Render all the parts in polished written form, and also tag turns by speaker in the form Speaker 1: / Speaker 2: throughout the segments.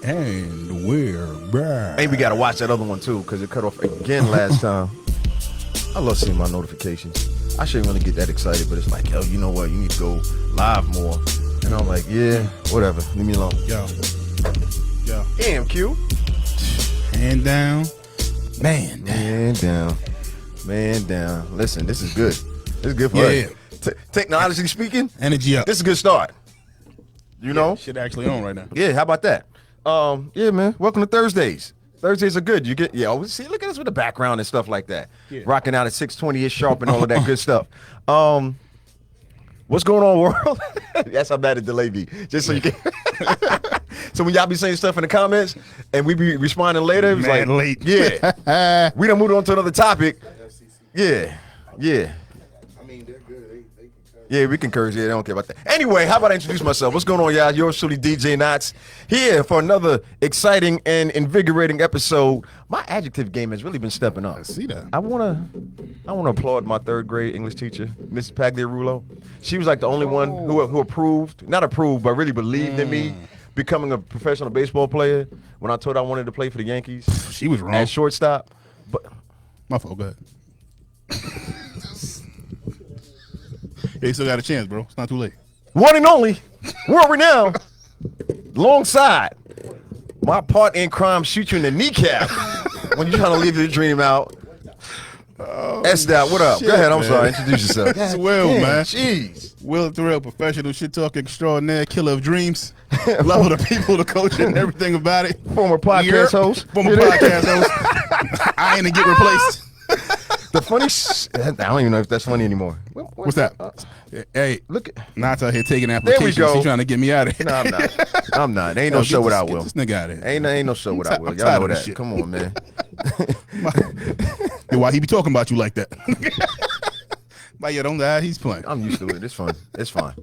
Speaker 1: And we're back.
Speaker 2: Hey, we gotta watch that other one too, because it cut off again last time. I love seeing my notifications. I shouldn't really get that excited, but it's like, yo, you know what? You need to go live more. And I'm like, yeah, whatever. Leave me alone.
Speaker 1: Yo.
Speaker 2: Damn, Q.
Speaker 1: Hand down. Man
Speaker 2: down. Listen, this is good. This is good for us. Technologically speaking,
Speaker 1: energy up.
Speaker 2: This is a good start. You know?
Speaker 1: Shit actually on right now.
Speaker 2: Yeah, how about that? Yeah, man. Welcome to Thursdays. Thursdays are good. You get, see, look at us with the background and stuff like that. Yeah. Rocking out at 6:20-ish sharp and all of that good stuff. What's going on, world? That's how bad a delay be. Just so you can. So when y'all be saying stuff in the comments and we be responding later, it was like
Speaker 1: late.
Speaker 2: Yeah. We done moved on to another topic. Yeah. Yeah, we concur. Yeah, I don't care about that. Anyway, how about I introduce myself? What's going on, y'all? Yours truly, DJ Knots, here for another exciting and invigorating episode. My adjective game has really been stepping up.
Speaker 1: I see that.
Speaker 2: I wanna applaud my third grade English teacher, Mrs. Pagliarulo. She was like the only one who not approved, but really believed in me becoming a professional baseball player when I told her I wanted to play for the Yankees.
Speaker 1: She was wrong.
Speaker 2: At shortstop. But
Speaker 1: my fault, go ahead. Yeah, you still got a chance, bro. It's not too late.
Speaker 2: One and only, world renowned, alongside my partner in crime, shoot you in the kneecap when you're trying to leave your dream out. S-Dot, what up?
Speaker 1: Shit,
Speaker 2: go ahead, I'm
Speaker 1: man.
Speaker 2: sorry. Introduce yourself.
Speaker 1: It's Will, man.
Speaker 2: Jeez.
Speaker 1: Will Thrill, professional shit talk extraordinaire, killer of dreams, love of the people, the culture, and everything about it.
Speaker 2: Former podcast host.
Speaker 1: Former podcast host. I ain't to get replaced.
Speaker 2: The funny, I don't even know if that's funny anymore.
Speaker 1: What's that? Hey,
Speaker 2: look,
Speaker 1: Knott's out here taking applications.
Speaker 2: There we go.
Speaker 1: He's trying to get me out of here.
Speaker 2: No, I'm not. Ain't no show without Will.
Speaker 1: This nigga out of here.
Speaker 2: Ain't no show without Will. Y'all know that. Come on, man.
Speaker 1: Why he be talking about you like that? But yeah, don't lie. He's playing.
Speaker 2: I'm used to it. It's fun. It's fine.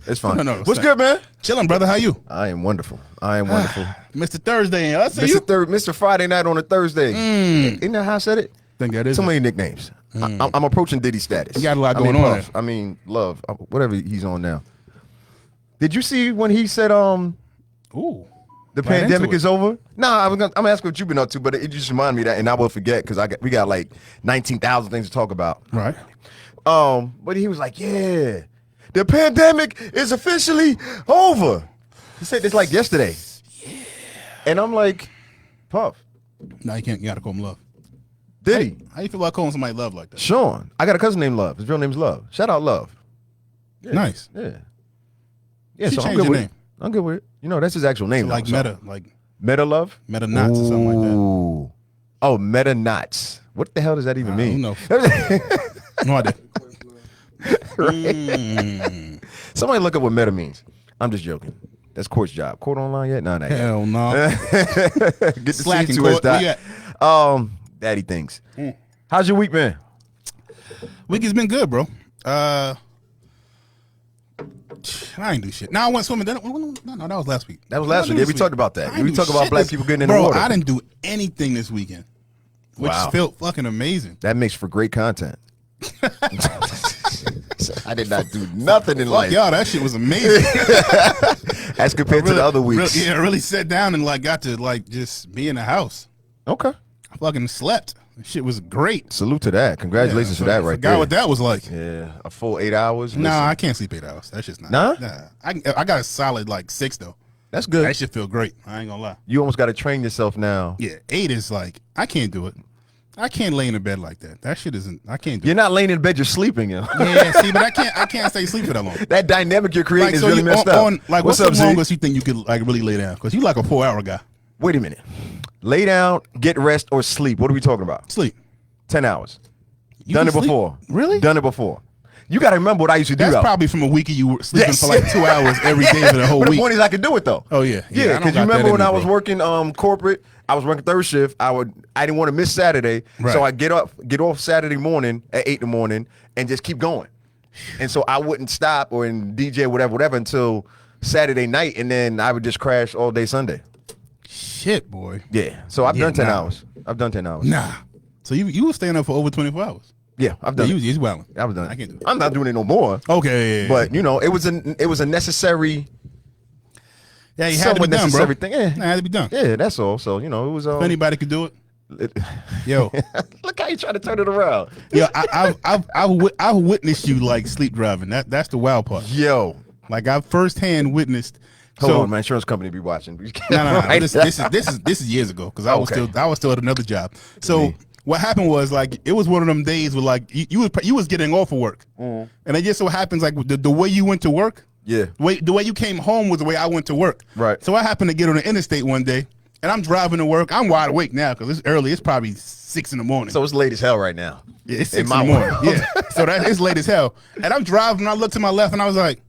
Speaker 1: No,
Speaker 2: What's good, man?
Speaker 1: Chilling, brother. How you?
Speaker 2: I am wonderful.
Speaker 1: Mr. Thursday. I see
Speaker 2: Mr. Friday night on a Thursday. Isn't that how I said it?
Speaker 1: Think that is
Speaker 2: so many nicknames. I'm approaching Diddy status.
Speaker 1: You got a lot going on.
Speaker 2: Puff, Love, whatever he's on now. Did you see when he said, the pandemic is over? Nah, I'm asking what you've been up to, but it just reminded me of that, and I will forget because we got like 19,000 things to talk about.
Speaker 1: Right.
Speaker 2: But he was like, yeah, the pandemic is officially over. He said this like yesterday. Yeah. And I'm like, Puff.
Speaker 1: No, you can't. You gotta call him Love.
Speaker 2: Diddy.
Speaker 1: How you feel about calling somebody Love like that?
Speaker 2: Sean. I got a cousin named Love. His real name's Love. Shout out Love. Yeah.
Speaker 1: Nice.
Speaker 2: Yeah.
Speaker 1: Yeah,
Speaker 2: so
Speaker 1: change
Speaker 2: I'm good
Speaker 1: your
Speaker 2: with
Speaker 1: name.
Speaker 2: it. I'm good with it. You know, that's his actual name.
Speaker 1: So like Meta. Like
Speaker 2: Meta Love?
Speaker 1: Meta Knots or something like that.
Speaker 2: Ooh. Oh, Meta Knots. What the hell does that even mean?
Speaker 1: Who knows? No idea.
Speaker 2: Right? Somebody look up what Meta means. I'm just joking. That's Court's job. Court online yet? No, not yet.
Speaker 1: Hell no.
Speaker 2: Get to
Speaker 1: Slacking,
Speaker 2: see
Speaker 1: Court.
Speaker 2: Dot. Daddy things. How's your week been?
Speaker 1: Week has been good, bro. I ain't do shit. Now I went swimming. No, that was last week.
Speaker 2: That was last week. Yeah, we talked about that. We talked about black people getting in
Speaker 1: the
Speaker 2: water.
Speaker 1: Bro, I didn't do anything this weekend, which felt fucking amazing.
Speaker 2: That makes for great content. I did not do nothing in life.
Speaker 1: Y'all, that shit was amazing.
Speaker 2: As compared to the other weeks.
Speaker 1: I really sat down and got to just be in the house.
Speaker 2: Okay.
Speaker 1: I fucking slept. Shit was great.
Speaker 2: Salute to that. Congratulations to that right there.
Speaker 1: Forgot what that was like.
Speaker 2: Yeah, a full 8 hours.
Speaker 1: Nah, I can't sleep 8 hours. That's just not.
Speaker 2: Nah?
Speaker 1: I got a solid 6 though.
Speaker 2: That's good.
Speaker 1: That shit feel great. I ain't gonna lie.
Speaker 2: You almost got to train yourself now.
Speaker 1: Yeah, 8 is I can't do it. I can't lay in the bed like that. That shit isn't. I can't do.
Speaker 2: You're not laying in bed. You're sleeping.
Speaker 1: Yeah, see, but I can't stay asleep for that long.
Speaker 2: That dynamic you're creating is really messed up.
Speaker 1: What's the longest you think you could really lay down? Because you like a 4-hour guy.
Speaker 2: Wait a minute. Lay down, get rest, or sleep. What are we talking about?
Speaker 1: Sleep.
Speaker 2: 10 hours.
Speaker 1: You
Speaker 2: Done it
Speaker 1: sleep?
Speaker 2: before.
Speaker 1: Really?
Speaker 2: Done it before. You got to remember what I used to do.
Speaker 1: That's
Speaker 2: though.
Speaker 1: probably from a week of you sleeping for 2 hours every day for the whole
Speaker 2: but
Speaker 1: week.
Speaker 2: The point is I could do it though.
Speaker 1: Oh yeah.
Speaker 2: Yeah, because you remember when I was working corporate, I was working third shift. I didn't want to miss Saturday, so I get off Saturday morning at 8 in the morning and just keep going. And so I wouldn't stop or in DJ whatever until Saturday night, and then I would just crash all day Sunday.
Speaker 1: Shit, boy.
Speaker 2: Yeah. So I've done 10 hours. I've done 10 hours.
Speaker 1: Nah. So you were staying up for over 24 hours.
Speaker 2: Yeah, I've done.
Speaker 1: Yeah, you was wilding.
Speaker 2: I was done.
Speaker 1: I can't do it.
Speaker 2: I'm not doing it no more.
Speaker 1: Okay.
Speaker 2: But it was a necessary.
Speaker 1: Yeah, you had to be done, bro.
Speaker 2: Everything. Yeah.
Speaker 1: It had to be done.
Speaker 2: Yeah, that's all. So, you know, it was...
Speaker 1: if anybody could do it. Yo.
Speaker 2: Look how you trying to turn it around.
Speaker 1: Yo, I've witnessed you, like, sleep driving. That's the wild part.
Speaker 2: Yo.
Speaker 1: Like, I've firsthand witnessed...
Speaker 2: Hold on, my insurance company be watching.
Speaker 1: No. This is years ago because I was still at another job. So what happened was, like, it was one of them days where, like, you was getting off of work, and it just so happens, like, the way you went to work, the way you came home was the way I went to work.
Speaker 2: Right.
Speaker 1: So I happened to get on the interstate one day, and I'm driving to work. I'm wide awake now because it's early. It's probably 6 in the morning.
Speaker 2: So it's late as hell right now.
Speaker 1: Yeah, it's 6 in the morning. Yeah. So it's late as hell, and I'm driving. And I looked to my left, and I was like,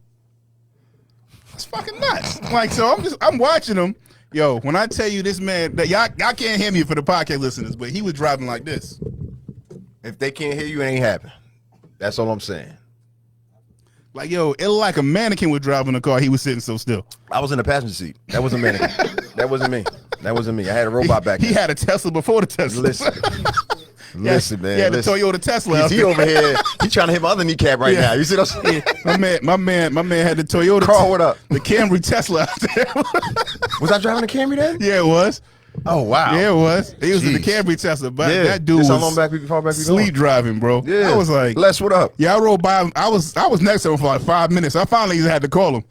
Speaker 1: it's fucking nuts. Like, so I'm watching him. Yo, when I tell you this man, that y'all can't hear me for the podcast listeners, but he was driving like this.
Speaker 2: If they can't hear you, it ain't happening. That's all I'm saying.
Speaker 1: Like, yo, it looked like a mannequin was driving the car. He was sitting so still.
Speaker 2: I was in the passenger seat. That wasn't a mannequin. That wasn't me. That wasn't me. I had a robot back there.
Speaker 1: He had a Tesla before the Tesla.
Speaker 2: Listen, man.
Speaker 1: He had the Toyota Tesla.
Speaker 2: He over here. He trying to hit my other kneecap right now. You see what I'm saying?
Speaker 1: My man had the Toyota.
Speaker 2: Carl, what up?
Speaker 1: The Camry Tesla out there.
Speaker 2: Was I driving the Camry then?
Speaker 1: Yeah, it was.
Speaker 2: Oh wow.
Speaker 1: Yeah, it was. He was in the Camry Tesla, but that dude was
Speaker 2: how long back we
Speaker 1: sleep driving, bro.
Speaker 2: Yeah.
Speaker 1: I was like,
Speaker 2: Les, what up?
Speaker 1: Yeah, I rode by him. I was next to him for like 5 minutes. I finally had to call him.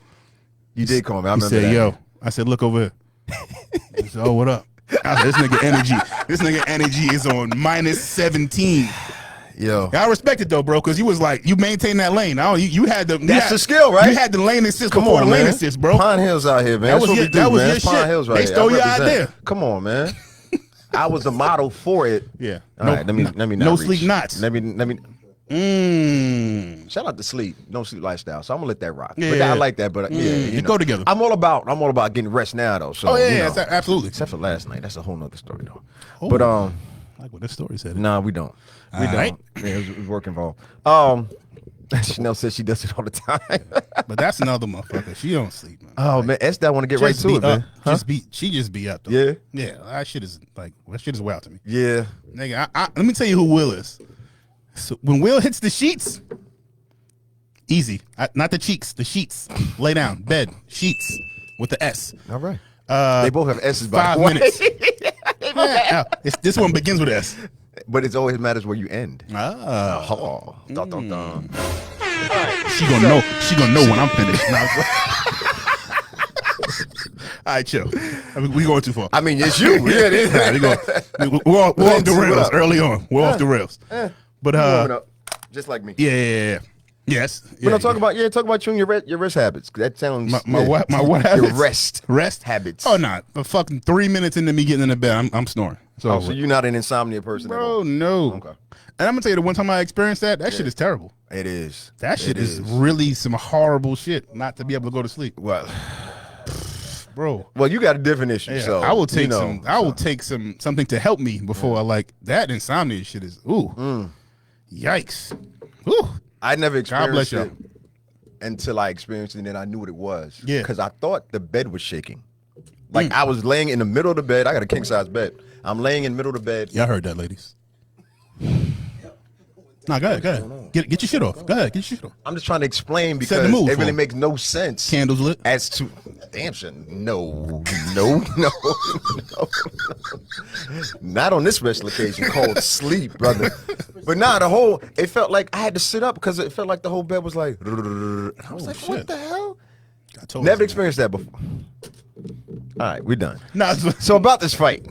Speaker 2: You did call me. I
Speaker 1: He
Speaker 2: remember
Speaker 1: said,
Speaker 2: that.
Speaker 1: "Yo," I said, "Look over here." He said, "Oh, what up?" I said, This nigga energy is on -17.
Speaker 2: Yo,
Speaker 1: I respect it though, bro, because you was like, you maintain that lane. You had the
Speaker 2: the skill, right?
Speaker 1: You had the lane assist
Speaker 2: Come
Speaker 1: before
Speaker 2: on,
Speaker 1: the lane
Speaker 2: man.
Speaker 1: assist, bro.
Speaker 2: Pine Hills out here, man.
Speaker 1: That
Speaker 2: That's
Speaker 1: was
Speaker 2: what
Speaker 1: your-
Speaker 2: we do,
Speaker 1: that was
Speaker 2: man.
Speaker 1: your
Speaker 2: It's Pine
Speaker 1: shit.
Speaker 2: Hills right
Speaker 1: They
Speaker 2: here.
Speaker 1: stole
Speaker 2: I
Speaker 1: your
Speaker 2: represent.
Speaker 1: idea.
Speaker 2: Come on, man. I was the model for it.
Speaker 1: Yeah.
Speaker 2: All right, let me not
Speaker 1: no
Speaker 2: reach.
Speaker 1: sleep knots.
Speaker 2: Let me. Shout out to sleep, no sleep lifestyle. So I'm gonna let that rock.
Speaker 1: Yeah,
Speaker 2: But
Speaker 1: yeah.
Speaker 2: I like that. But
Speaker 1: They go together.
Speaker 2: I'm all about getting rest now, though. So,
Speaker 1: Oh yeah,
Speaker 2: you
Speaker 1: yeah,
Speaker 2: know,
Speaker 1: absolutely.
Speaker 2: except for last night. That's a whole nother story, though.
Speaker 1: Oh.
Speaker 2: But
Speaker 1: Like what this story said.
Speaker 2: nah, we don't. We don't.
Speaker 1: right.
Speaker 2: Yeah, it was work involved. Chanel says she does it all the time.
Speaker 1: But that's another motherfucker. She don't sleep, man.
Speaker 2: Oh man, Esther, I want to get right
Speaker 1: Just
Speaker 2: to
Speaker 1: be
Speaker 2: it, man.
Speaker 1: up. She just be up though.
Speaker 2: Yeah?
Speaker 1: Yeah. That shit is wild to me.
Speaker 2: Yeah.
Speaker 1: Nigga, let me tell you who Will is. So when Will hits the sheets, easy. Not the cheeks, the sheets. Lay down, bed, sheets with the S.
Speaker 2: All right. They both have S's by
Speaker 1: 5
Speaker 2: the way.
Speaker 1: minutes. Yeah, this one begins with S.
Speaker 2: But it always matters where you end.
Speaker 1: Ah.
Speaker 2: Oh, dun, dun, dun.
Speaker 1: She gonna know. She gonna know when I'm finished. All right, chill. I mean, we going too far.
Speaker 2: I mean, it's you. Yeah, it is.
Speaker 1: We're off the rails early on. We're off the rails. But
Speaker 2: Moving up, just like me.
Speaker 1: yeah. Yes.
Speaker 2: We're gonna talk about you and your rest habits. That sounds
Speaker 1: my what habits?
Speaker 2: Your rest
Speaker 1: habits.
Speaker 2: habits.
Speaker 1: Oh, not but fucking 3 minutes into me getting in the bed, I'm snoring.
Speaker 2: So you're not an insomnia person, at all?
Speaker 1: Bro, no.
Speaker 2: Okay.
Speaker 1: And I'm gonna tell you the one time I experienced that shit is terrible.
Speaker 2: It is.
Speaker 1: That shit is really some horrible shit. Not to be able to go to sleep,
Speaker 2: Well,
Speaker 1: bro.
Speaker 2: you got a different issue.
Speaker 1: Yeah,
Speaker 2: So
Speaker 1: I will take
Speaker 2: some.
Speaker 1: I will take something to help me before I like that insomnia shit is yikes. Ooh.
Speaker 2: I never
Speaker 1: God bless
Speaker 2: experienced it until I experienced it, and then I knew what it was.
Speaker 1: Yeah.
Speaker 2: Because I thought the bed was shaking. Like I was laying in the middle of the bed. I got a king size bed. I'm laying in the middle of the bed.
Speaker 1: Y'all heard that, ladies. Nah, go ahead. Get your shit off. Go ahead, get your shit off.
Speaker 2: I'm just trying to explain
Speaker 1: Set
Speaker 2: because
Speaker 1: the mood
Speaker 2: it
Speaker 1: for
Speaker 2: really
Speaker 1: him.
Speaker 2: makes no sense.
Speaker 1: Candles lit.
Speaker 2: As to damn shit, no, not on this special occasion called sleep, brother. But it felt like I had to sit up because it felt like the whole bed was like. And I was like,
Speaker 1: shit.
Speaker 2: what the hell?
Speaker 1: you,
Speaker 2: Never experienced that before. All right, we're done.
Speaker 1: Nah,
Speaker 2: So about this fight,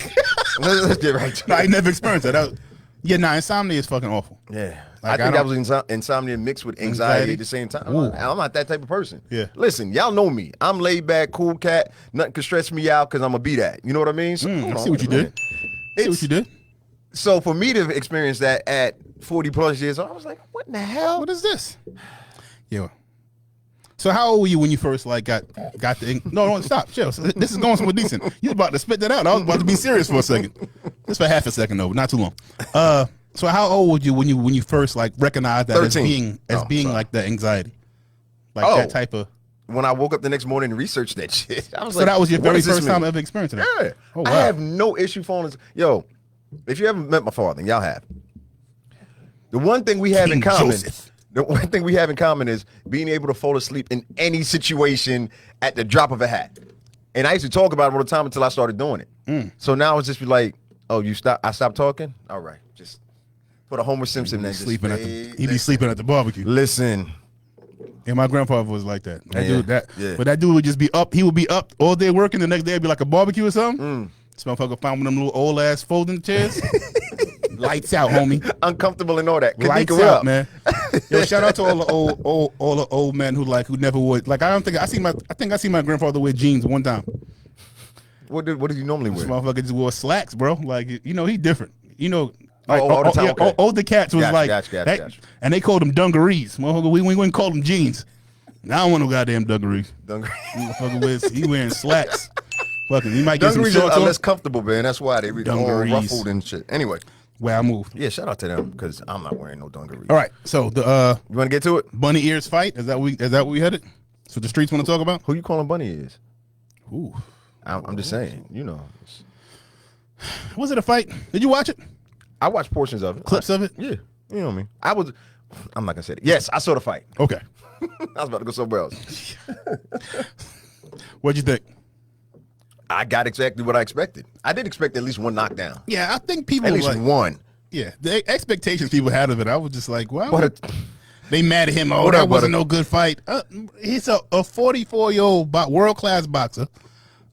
Speaker 2: let's get right to it.
Speaker 1: I ain't never experienced that. Insomnia is fucking awful.
Speaker 2: Yeah.
Speaker 1: Like,
Speaker 2: I think that was insomnia mixed with anxiety at the same time.
Speaker 1: Ooh.
Speaker 2: I'm not that type of person.
Speaker 1: Yeah.
Speaker 2: Listen, y'all know me. I'm laid back, cool cat. Nothing can stress me out because I'm going to be that. You know what I mean? So,
Speaker 1: I see what you did. See what you did.
Speaker 2: So for me to experience that at 40 plus years old, I was like, what in the hell?
Speaker 1: What is this? Yeah. So how old were you when you first like got the no stop chill. So this is going somewhere decent. You was about to spit that out. I was about to be serious for a second. Just for half a second though, not too long. So how old were you when you first like recognized that
Speaker 2: 13.
Speaker 1: as being like the anxiety, like that type of?
Speaker 2: When I woke up the next morning and researched that shit, I was
Speaker 1: So
Speaker 2: like,
Speaker 1: that was your
Speaker 2: what
Speaker 1: very
Speaker 2: does this
Speaker 1: first time
Speaker 2: mean?
Speaker 1: ever experiencing that.
Speaker 2: Yeah.
Speaker 1: Oh, wow.
Speaker 2: I have no issue falling. Yo, if you haven't met my father, and y'all have. The one thing we have in
Speaker 1: King
Speaker 2: common.
Speaker 1: Joseph.
Speaker 2: The one thing we have in common is being able to fall asleep in any situation at the drop of a hat. And I used to talk about it all the time until I started doing it. So now it's just be like, oh, I stopped talking? All right. Just put a Homer Simpson and
Speaker 1: he be sleeping at the barbecue.
Speaker 2: Listen.
Speaker 1: And my grandfather was like that.
Speaker 2: Yeah.
Speaker 1: But that dude would just be up. He would be up all day working. The next day it'd be like a barbecue or something. This motherfucker found one of them little old ass folding chairs. Lights out, homie.
Speaker 2: Uncomfortable and all that.
Speaker 1: Lights out, man. Yo, shout out to all the old men who never would. Like I think I seen my grandfather wear jeans one time.
Speaker 2: What did you normally wear?
Speaker 1: This motherfucker just wore slacks, bro. Like he different.
Speaker 2: Like, all the time. Okay.
Speaker 1: Older cats was
Speaker 2: Gotcha.
Speaker 1: And they called them dungarees. Motherfucker, we wouldn't call them jeans. Now I don't want no goddamn dungarees. Motherfucker he wearing slacks. Fucking, he might get some shorts on.
Speaker 2: Dungarees are less comfortable, man. That's why they be all ruffled and shit. Anyway.
Speaker 1: Where I move.
Speaker 2: Yeah, shout out to them because I'm not wearing no dungarees.
Speaker 1: All right, so the
Speaker 2: you want to get to it?
Speaker 1: bunny ears fight, is that what we headed? So the streets want to talk about?
Speaker 2: Who you calling bunny ears?
Speaker 1: Ooh.
Speaker 2: I'm just saying,
Speaker 1: Was it a fight? Did you watch it?
Speaker 2: I watched portions of it.
Speaker 1: Clips of it?
Speaker 2: Yeah. You know what I mean? I'm not going to say it. Yes, I saw the fight.
Speaker 1: Okay.
Speaker 2: I was about to go somewhere else.
Speaker 1: What'd you think?
Speaker 2: I got exactly what I expected. I did expect at least one knockdown.
Speaker 1: Yeah, I think people
Speaker 2: at least one.
Speaker 1: Yeah, the expectations people had of it, I was just like, wow. They mad at him. Oh, that wasn't no good fight. He's a 44-year-old world-class boxer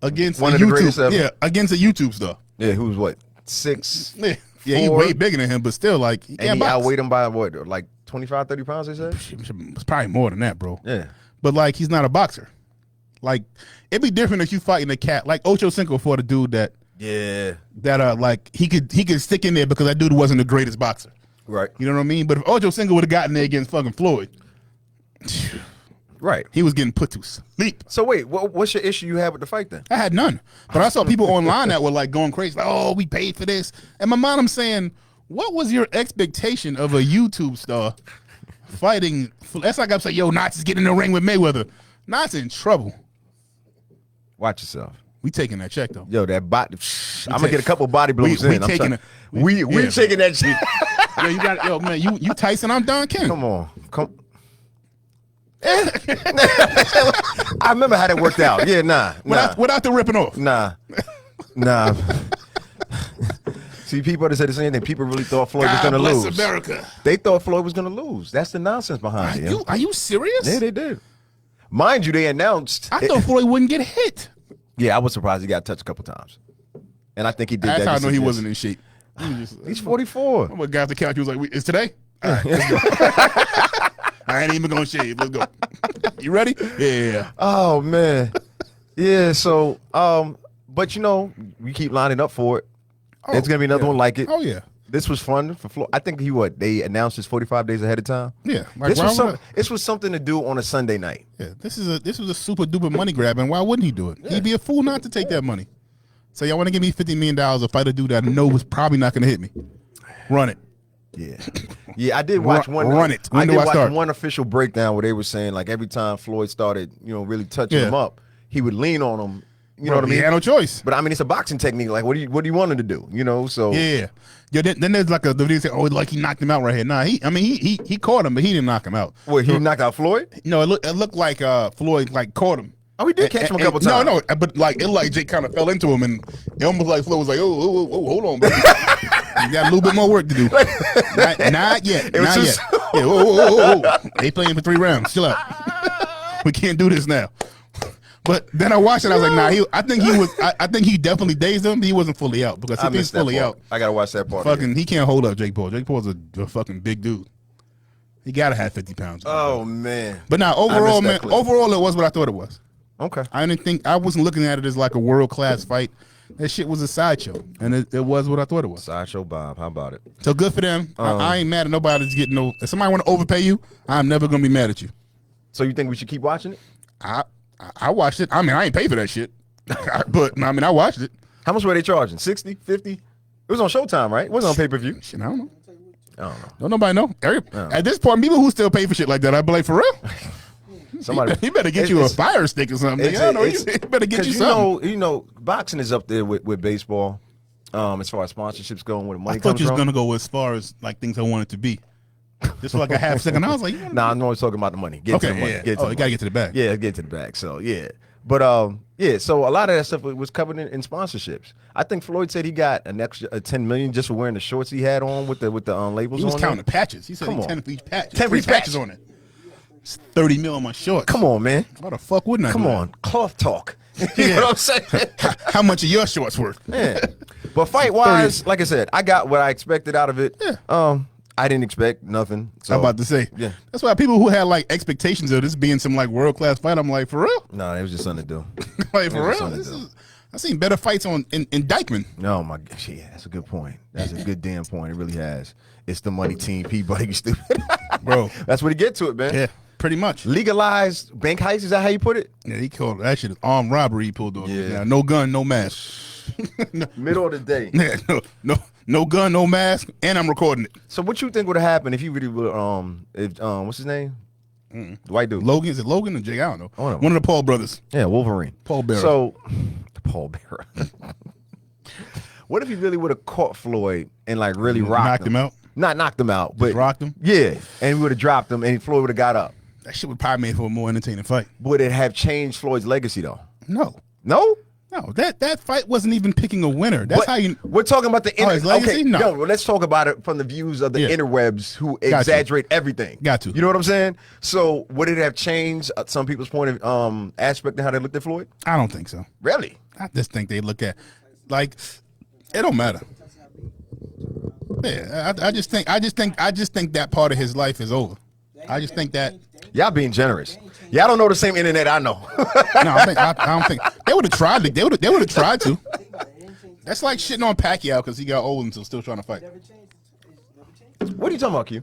Speaker 1: against
Speaker 2: one of the greatest ever.
Speaker 1: Yeah, against a YouTube star.
Speaker 2: Yeah, who's what? 6'.
Speaker 1: Yeah, he's way bigger than him, but still, like, he
Speaker 2: and he outweighed him by what, like 25, 30 pounds, they said?
Speaker 1: It's probably more than that, bro.
Speaker 2: Yeah.
Speaker 1: But, like, he's not a boxer. Like, it'd be different if you fighting a cat. Like, Ocho Cinco fought a dude that, like, he could stick in there because that dude wasn't the greatest boxer.
Speaker 2: Right.
Speaker 1: You know what I mean? But if Ocho Cinco would have gotten there against fucking Floyd,
Speaker 2: right,
Speaker 1: he was getting put to sleep.
Speaker 2: So wait, what's your issue you had with the fight then?
Speaker 1: I had none. But I saw people online that were like going crazy, like, oh, we paid for this. And my mom, I'm saying, what was your expectation of a YouTube star fighting? That's like I'm saying, yo, Knots get in the ring with Mayweather. Knots in trouble.
Speaker 2: Watch yourself.
Speaker 1: We taking that check though.
Speaker 2: Yo, that body. I'm gonna get a couple body blows in. We taking that check.
Speaker 1: Yo, you got man. You Tyson. I'm Don King.
Speaker 2: Come on. I remember how that worked out. Yeah, nah.
Speaker 1: Without the ripping off.
Speaker 2: Nah. See, people that said the same thing. People really thought Floyd was gonna lose.
Speaker 1: America.
Speaker 2: They thought Floyd was gonna lose. That's the nonsense behind it.
Speaker 1: Are you serious?
Speaker 2: Yeah, they did. Mind you, they announced.
Speaker 1: I thought Floyd wouldn't get hit.
Speaker 2: Yeah, I was surprised he got touched a couple times, and I think he did.
Speaker 1: That's how I know he wasn't in shape.
Speaker 2: He's 44.
Speaker 1: I'm a guy at the couch. He was like, "It's today." All right, let's go. I ain't even gonna shave. Let's go. You ready? Yeah.
Speaker 2: Oh man. Yeah. So, but we keep lining up for it. There's gonna be another one like it.
Speaker 1: Oh yeah.
Speaker 2: This was fun for Floyd. I think they announced this 45 days ahead of time.
Speaker 1: Yeah.
Speaker 2: Like, this was something to do on a Sunday night.
Speaker 1: Yeah. This was a super duper money grab, and why wouldn't he do it? Yeah. He'd be a fool not to take that money. So y'all want to give me $50 million to fight a dude that I know was probably not gonna hit me? Run it.
Speaker 2: Yeah. Yeah, I did watch one.
Speaker 1: Run it.
Speaker 2: I did watch one official breakdown where they were saying like every time Floyd started, really touching him up, he would lean on him. You know what I mean?
Speaker 1: He had no choice.
Speaker 2: But I mean, it's a boxing technique. Like, what do you want him to do? So
Speaker 1: yeah. Then there's like the video say, oh, like he knocked him out right here. Nah, he caught him, but he didn't knock him out.
Speaker 2: Wait, he knocked out Floyd?
Speaker 1: No, it looked like Floyd like caught him.
Speaker 2: Oh, he did catch him a couple times.
Speaker 1: No, but Jake kind of fell into him, and it almost like Floyd was like, oh, hold on, bro. You got a little bit more work to do. Not yet. Not yet. Yeah, whoa. They playing for 3 rounds. Chill out. We can't do this now. But then I watched it. I was like, nah. I think he definitely dazed him. He wasn't fully out because if he's fully out,
Speaker 2: I gotta watch that part.
Speaker 1: Fucking, he can't hold up Jake Paul. Jake Paul's a fucking big dude. He gotta have 50 pounds.
Speaker 2: Oh man.
Speaker 1: But now overall, man, overall it was what I thought it was.
Speaker 2: Okay.
Speaker 1: I wasn't looking at it as like a world class fight. That shit was a sideshow, and it was what I thought it was.
Speaker 2: Sideshow Bob, how about it?
Speaker 1: So good for them. I ain't mad at nobody that's getting no. If somebody want to overpay you, I'm never gonna be mad at you.
Speaker 2: So you think we should keep watching it?
Speaker 1: I watched it. I mean, I ain't paid for that shit, but I mean, I watched it.
Speaker 2: How much were they charging? 60, 50? It was on Showtime, right? It wasn't on pay-per-view.
Speaker 1: Shit, I don't know.
Speaker 2: Don't
Speaker 1: nobody know. At this point, people who still pay for shit like that, I'd be like, for real?
Speaker 2: Somebody,
Speaker 1: he better get you a fire stick or something. You better get you something.
Speaker 2: Boxing is up there with baseball as far as sponsorships go and where the money comes from.
Speaker 1: I thought you was going to go as far as like things I want it to be. Just for like a half second. I was like,
Speaker 2: I'm always talking about the money. Get to the money.
Speaker 1: You got to get to the bag.
Speaker 2: Yeah, get to the bag. So, yeah. But yeah, so a lot of that stuff was covered in sponsorships. I think Floyd said he got an extra $10 million just for wearing the shorts he had on with the labels.
Speaker 1: He was
Speaker 2: on
Speaker 1: counting
Speaker 2: it.
Speaker 1: the patches. He said
Speaker 2: Come
Speaker 1: he
Speaker 2: on.
Speaker 1: 10 for each patch.
Speaker 2: 10 for each
Speaker 1: patches
Speaker 2: patch.
Speaker 1: on it. It's 30 mil on my shorts.
Speaker 2: Come on, man.
Speaker 1: Why the fuck wouldn't I?
Speaker 2: Come
Speaker 1: do
Speaker 2: on, cloth talk. You know what I'm saying?
Speaker 1: How much are your shorts worth?
Speaker 2: Yeah. But fight wise, like I said, I got what I expected out of it.
Speaker 1: Yeah.
Speaker 2: I didn't expect nothing. So
Speaker 1: I'm about to say.
Speaker 2: Yeah.
Speaker 1: That's why people who had like expectations of this being some like world class fight, I'm like, for real?
Speaker 2: No, it was just something to do.
Speaker 1: Like for real? I seen better fights in Dykeman.
Speaker 2: No, my gosh, yeah, that's a good point. That's a good damn point. It really has. It's the money team, Peabody, you stupid.
Speaker 1: Bro.
Speaker 2: That's what he get to it, man.
Speaker 1: Yeah, pretty much.
Speaker 2: Legalized bank heist, is that how you put it?
Speaker 1: Yeah, he called that shit armed robbery he pulled off.
Speaker 2: Yeah.
Speaker 1: Yeah, no gun, no mask.
Speaker 2: Middle of the day.
Speaker 1: Yeah, no gun, no mask, and I'm recording it.
Speaker 2: So what you think would have happened if you really would what's his name? The white dude.
Speaker 1: Logan, is it Logan or Jake? I don't know.
Speaker 2: Oh, no.
Speaker 1: One of the Paul brothers.
Speaker 2: Yeah, Wolverine.
Speaker 1: Paul Bearer.
Speaker 2: So Paul Bearer. What if he really would have caught Floyd and like really rocked
Speaker 1: Knocked him out?
Speaker 2: Not knocked him out, but
Speaker 1: rocked him?
Speaker 2: Yeah. And he would have dropped him and Floyd would have got up.
Speaker 1: That shit would probably make for a more entertaining fight.
Speaker 2: Would it have changed Floyd's legacy though?
Speaker 1: No.
Speaker 2: No?
Speaker 1: No, that fight wasn't even picking a winner. That's how you.
Speaker 2: We're talking about the
Speaker 1: his legacy?
Speaker 2: okay,
Speaker 1: No.
Speaker 2: let's talk about it from the views of the interwebs who exaggerate everything.
Speaker 1: Got to.
Speaker 2: You know what I'm saying? So would it have changed some people's point of aspect of how they looked at Floyd?
Speaker 1: I don't think so.
Speaker 2: Really?
Speaker 1: I just think they look at like it don't matter. Yeah, I just think that part of his life is over. I just think that.
Speaker 2: Y'all being generous. Y'all don't know the same internet I know.
Speaker 1: No, I don't think they would have tried to. They would have tried to. That's like shitting on Pacquiao because he got old and still trying to fight.
Speaker 2: What are you talking about, Q?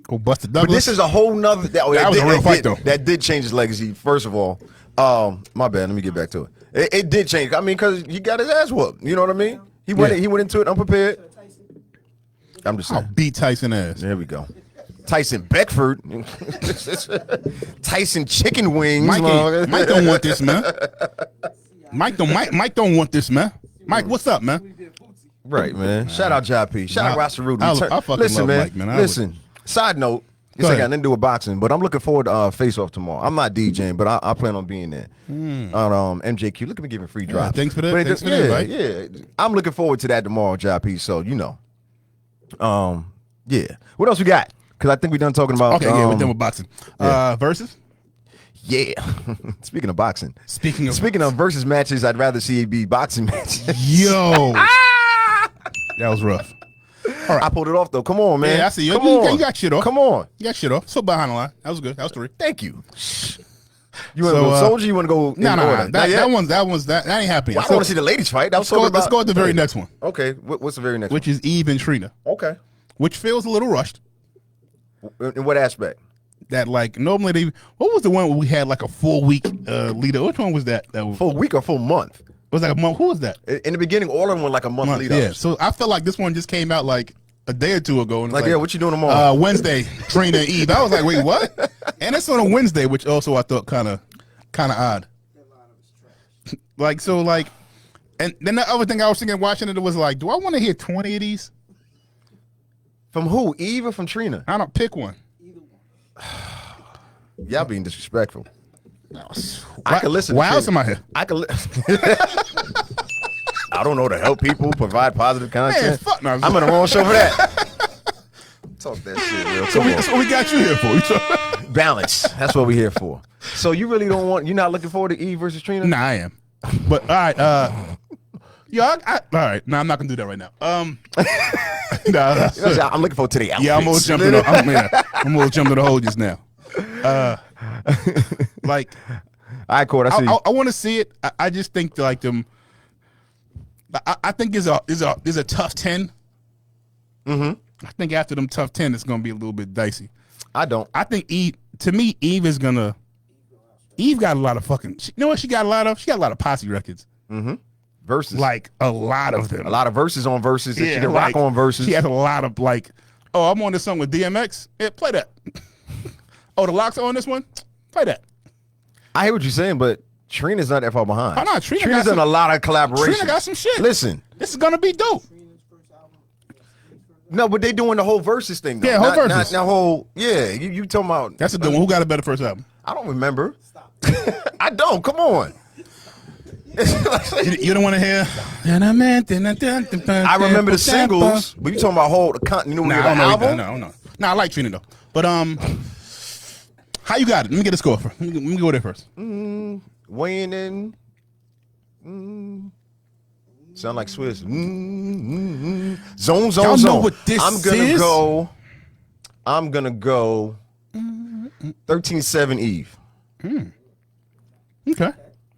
Speaker 1: Oh, Buster Douglas.
Speaker 2: But this is a whole nother. That
Speaker 1: was a real fight, though.
Speaker 2: That did change his legacy. First of all, my bad. Let me get back to it. It did change. I mean, because he got his ass whooped. You know what I mean? He went into it unprepared. I'm just saying.
Speaker 1: I'll beat Tyson ass.
Speaker 2: There we go. Tyson Beckford. Tyson Chicken Wings.
Speaker 1: Mike don't want this, man. Mike don't want this, man. Mike, what's up, man?
Speaker 2: Right, man. Shout out J.P. Shout out Rasta Rudy.
Speaker 1: I fucking
Speaker 2: Listen,
Speaker 1: love
Speaker 2: man.
Speaker 1: Mike, man.
Speaker 2: Listen. Side note. This ain't got nothing to do with boxing, but I'm looking forward to Face Off tomorrow. I'm not DJing, but I plan on being there. On MJQ. Look at me giving free drops.
Speaker 1: Thanks for that. Thanks for that,
Speaker 2: yeah. I'm looking forward to that tomorrow, J.P. So, you know. Yeah. What else we got? Because I think we're done talking about.
Speaker 1: Okay, yeah, we're done with boxing. Versus?
Speaker 2: Yeah. Speaking of boxing.
Speaker 1: Speaking
Speaker 2: of versus matches, I'd rather see it be boxing matches.
Speaker 1: Yo. That was rough. All right.
Speaker 2: I pulled it off, though. Come on, man.
Speaker 1: Yeah, I see you.
Speaker 2: Come
Speaker 1: You
Speaker 2: on.
Speaker 1: got shit off.
Speaker 2: Come on.
Speaker 1: You got shit off. So behind the line. That was good. That was 3.
Speaker 2: Thank you. You want to go Soldier? You want to go in order?
Speaker 1: That ain't happening.
Speaker 2: Well, I want to see the ladies fight. Let's
Speaker 1: go with the very next one.
Speaker 2: Okay. What's the very next one?
Speaker 1: Which is Eve and Trina.
Speaker 2: Okay.
Speaker 1: Which feels a little rushed.
Speaker 2: In what aspect?
Speaker 1: That like normally what was the one where we had like a 4-week leader? Which one was that? That was
Speaker 2: full week or full month?
Speaker 1: It was like a month. Who was that?
Speaker 2: In the beginning, all of them were like a month lead.
Speaker 1: Yeah. So I felt like this one just came out like a day or two ago. And
Speaker 2: like, yeah, what you doing tomorrow?
Speaker 1: Wednesday, Trina and Eve. I was like, wait, what? And it's on a Wednesday, which also I thought kind of odd. And then the other thing I was thinking watching it was like, do I want to hear 20 of these?
Speaker 2: From who? Eve or from Trina?
Speaker 1: I don't pick one.
Speaker 2: Y'all being disrespectful. I can listen.
Speaker 1: Why else am I here?
Speaker 2: I can. I don't know, to help people provide positive content.
Speaker 1: Man, fuck no.
Speaker 2: I'm in the wrong show for that. Talk that shit, real.
Speaker 1: So we got you here for.
Speaker 2: Balance. That's what we're here for. So you really don't want? You're not looking forward to Eve versus Trina?
Speaker 1: Nah, I am. But all right, all right. No, I'm not gonna do that right now.
Speaker 2: I'm looking forward to the outfits.
Speaker 1: Yeah, I'm gonna jump to the hole just now. Like,
Speaker 2: all right, Court.
Speaker 1: I want to see it. I just think like them. I think there's a tough 10.
Speaker 2: Mm-hmm.
Speaker 1: I think after them tough 10, it's gonna be a little bit dicey.
Speaker 2: I don't.
Speaker 1: I think Eve. To me, Eve is gonna. Eve got a lot of fucking. You know what she got a lot of? She got a lot of posse records.
Speaker 2: Mm-hmm. Verses.
Speaker 1: Like a lot of them.
Speaker 2: A lot of verses on verses that she can rock on verses.
Speaker 1: She has a lot of like, oh, I'm on this song with DMX. Yeah, play that. Oh, the Locks are on this one? Play that.
Speaker 2: I hear what you're saying, but Trina's not that far behind.
Speaker 1: Oh, no, Trina's
Speaker 2: done a lot of collaboration.
Speaker 1: Trina got some shit.
Speaker 2: Listen.
Speaker 1: This is going to be dope.
Speaker 2: No, but they doing the whole verses thing, though.
Speaker 1: Yeah, whole verses.
Speaker 2: Not whole, yeah, you talking about.
Speaker 1: That's a good one. Who got a better first album?
Speaker 2: I don't remember. I don't. Come on.
Speaker 1: You don't want to hear.
Speaker 2: I remember the singles, but you talking about whole continuity of the album?
Speaker 1: No. I like Trina though. But how you got it? Let me get a score. Let me go there first.
Speaker 2: Weighing in. Sound like Swiss. Zone.
Speaker 1: Y'all know what this is?
Speaker 2: I'm gonna go 13-7 Eve.
Speaker 1: Okay.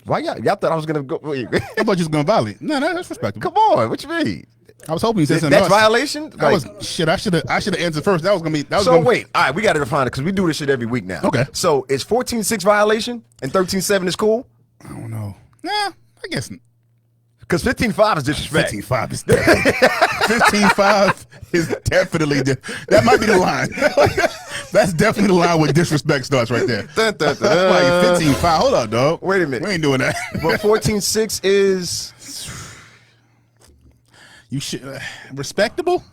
Speaker 2: Why y'all thought I was gonna go?
Speaker 1: I thought you was gonna violate. No, that's respectable.
Speaker 2: Come on, what you mean?
Speaker 1: I was hoping you said something
Speaker 2: That's
Speaker 1: else.
Speaker 2: violation.
Speaker 1: That was shit. I should have answered first. That was gonna be.
Speaker 2: Wait. All right, we got to define it because we do this shit every week now.
Speaker 1: Okay.
Speaker 2: So is 14-6 violation and 13-7 is cool?
Speaker 1: I don't know. Nah, I guess.
Speaker 2: Because 15-5 is disrespect.
Speaker 1: 15-5 is definitely. 15-5 is definitely. That might be the line. That's definitely the line where disrespect starts right there. Like 15-5. Hold up, dog.
Speaker 2: Wait a minute.
Speaker 1: We ain't doing that.
Speaker 2: But 14-6 is.
Speaker 1: You should respectable.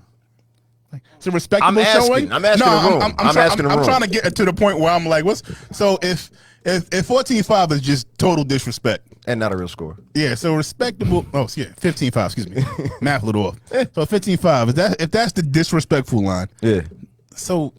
Speaker 1: It's a respectable showing.
Speaker 2: I'm asking the room.
Speaker 1: I'm trying to get to the point where I'm like, what's so if 14-5 is just total disrespect
Speaker 2: and not a real score.
Speaker 1: Yeah, so respectable. Oh, yeah, 15-5. Excuse me, math a little off. So 15-5 if that's the disrespectful line.
Speaker 2: Yeah. So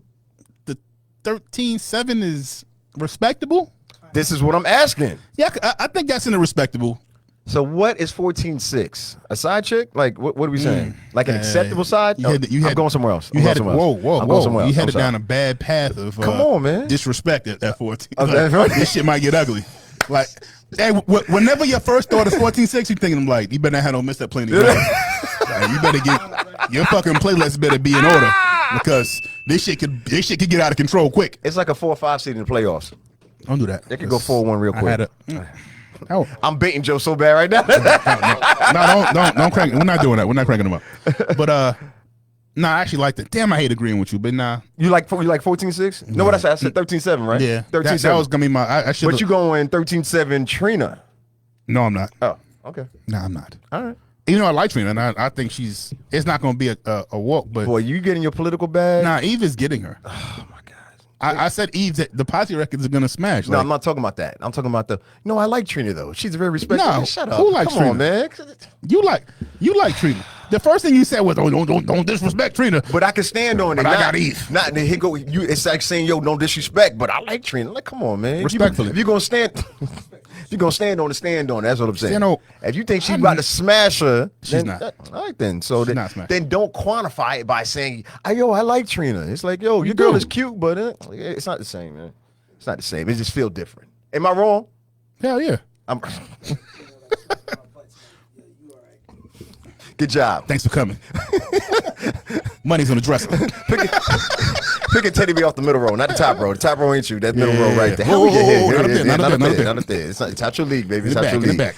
Speaker 1: the 13-7 is respectable.
Speaker 2: This is what I'm asking.
Speaker 1: Yeah, I think that's in the respectable.
Speaker 2: So what is 14-6? A side chick? Like what are we saying? Like an acceptable side? I'm going somewhere else.
Speaker 1: Whoa. You headed down a bad path of
Speaker 2: come on, man.
Speaker 1: Disrespect at 14. Like, this shit might get ugly. Like, hey, whenever your first thought is 14-6, you thinking like you better not have no missed up plenty. Like, you better get your fucking playlist better be in order because this shit could get out of control quick.
Speaker 2: It's like a 4 or 5 seed in the playoffs.
Speaker 1: Don't do that.
Speaker 2: It could go 4-1 real quick. I'm baiting Joe so bad right now.
Speaker 1: No, don't crank. We're not doing that. We're not cranking them up. But I actually like that. Damn, I hate agreeing with you, but nah.
Speaker 2: You like 14-6? No, what I said? I said 13-7, right?
Speaker 1: Yeah,
Speaker 2: 13-7.
Speaker 1: That was gonna be my. I should.
Speaker 2: But you going 13-7 Trina?
Speaker 1: No, I'm not.
Speaker 2: Oh, okay.
Speaker 1: No, I'm not.
Speaker 2: All right.
Speaker 1: Even though I like Trina, and I think it's not gonna be a walk. But
Speaker 2: boy, you getting your political bag?
Speaker 1: Nah, Eve is getting her.
Speaker 2: Oh my God.
Speaker 1: I said Eve, the Posse records are gonna smash.
Speaker 2: No, I'm not talking about that. I'm talking about I like Trina though. She's very respectful.
Speaker 1: No,
Speaker 2: shut up.
Speaker 1: Who likes
Speaker 2: Come
Speaker 1: Trina?
Speaker 2: on, man.
Speaker 1: You like Trina. The first thing you said was, don't disrespect Trina.
Speaker 2: But I can stand on it.
Speaker 1: But I got Eve.
Speaker 2: Not here go. It's like saying, yo, don't disrespect. But I like Trina. Like, come on, man.
Speaker 1: Respectfully.
Speaker 2: If you're gonna stand, you're gonna stand on it. Stand on it. That's what I'm saying.
Speaker 1: You know,
Speaker 2: if you think she's about to smash her,
Speaker 1: she's not.
Speaker 2: All right, then. So
Speaker 1: then
Speaker 2: don't quantify it by saying, yo, I like Trina. It's like, yo, your girl is cute, but it's not the same, man. It's not the same. It just feels different. Am I wrong?
Speaker 1: Hell yeah.
Speaker 2: Good job.
Speaker 1: Thanks for coming. Money's on the dresser.
Speaker 2: Pick a teddy bear off the middle row, not the top row. The top row ain't you. That middle row right there. Not up there. It's out your league, baby. It's out your league.
Speaker 1: Back.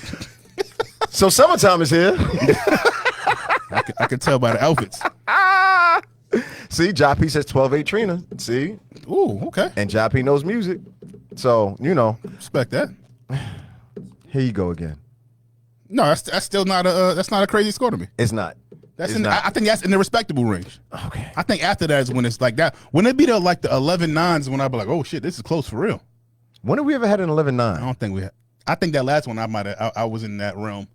Speaker 2: So summertime is here.
Speaker 1: I can tell by the outfits.
Speaker 2: See, Joppy says 12-8 Trina. See?
Speaker 1: Ooh, okay.
Speaker 2: And Joppy knows music. So,
Speaker 1: respect that.
Speaker 2: Here you go again.
Speaker 1: No, that's still not a crazy score to me.
Speaker 2: It's not.
Speaker 1: I think that's in the respectable range.
Speaker 2: Okay.
Speaker 1: I think after that is when it's like that. When it be like the 11-9s when I be like, oh shit, this is close for real.
Speaker 2: When have we ever had an 11-9?
Speaker 1: I don't think we had. I think that last one I was in that realm.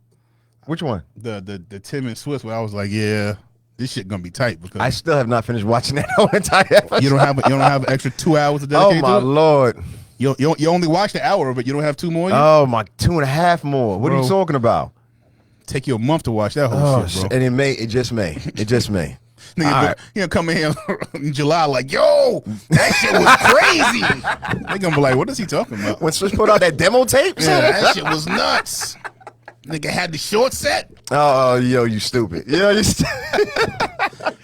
Speaker 2: Which one?
Speaker 1: The Tim and Swiss where I was like, yeah, this shit gonna be tight because
Speaker 2: I still have not finished watching that whole entire episode.
Speaker 1: You don't have an extra 2 hours to dedicate to it?
Speaker 2: Oh my Lord.
Speaker 1: You only watched an hour, but you don't have 2 more?
Speaker 2: Oh my, 2.5 more. What are you talking about?
Speaker 1: Take you a month to watch that whole shit, bro.
Speaker 2: And it just may.
Speaker 1: Nigga, you come in here in July like, yo, that shit was crazy. They gonna be like, what is he talking about?
Speaker 2: When Swiss put out that demo tape?
Speaker 1: Yeah, that shit was nuts. Nigga had the short set.
Speaker 2: Oh, yo, you stupid. Yo, you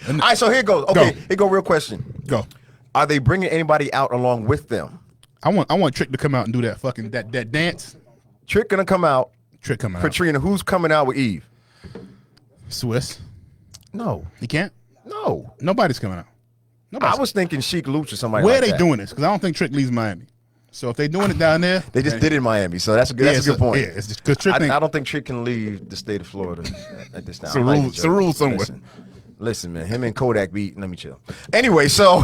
Speaker 2: All right, so here goes. Okay, here go real question.
Speaker 1: Go.
Speaker 2: Are they bringing anybody out along with them?
Speaker 1: I want Trick to come out and do that fucking that dance.
Speaker 2: Trick gonna come out.
Speaker 1: Trick coming out.
Speaker 2: For Trina, who's coming out with Eve?
Speaker 1: Swiss.
Speaker 2: No.
Speaker 1: He can't?
Speaker 2: No.
Speaker 1: Nobody's coming out.
Speaker 2: I was thinking Chic Luch or somebody
Speaker 1: Where
Speaker 2: like
Speaker 1: are they
Speaker 2: that.
Speaker 1: doing this? Because I don't think Trick leaves Miami. So if they're doing it down there.
Speaker 2: They just did it in Miami, so that's a good point.
Speaker 1: Yeah, it's just, Trick
Speaker 2: I don't think Trick can leave the state of Florida at this time.
Speaker 1: It's a rule somewhere.
Speaker 2: Listen, Listen, man, him and Kodak beat. Let me chill. Anyway, so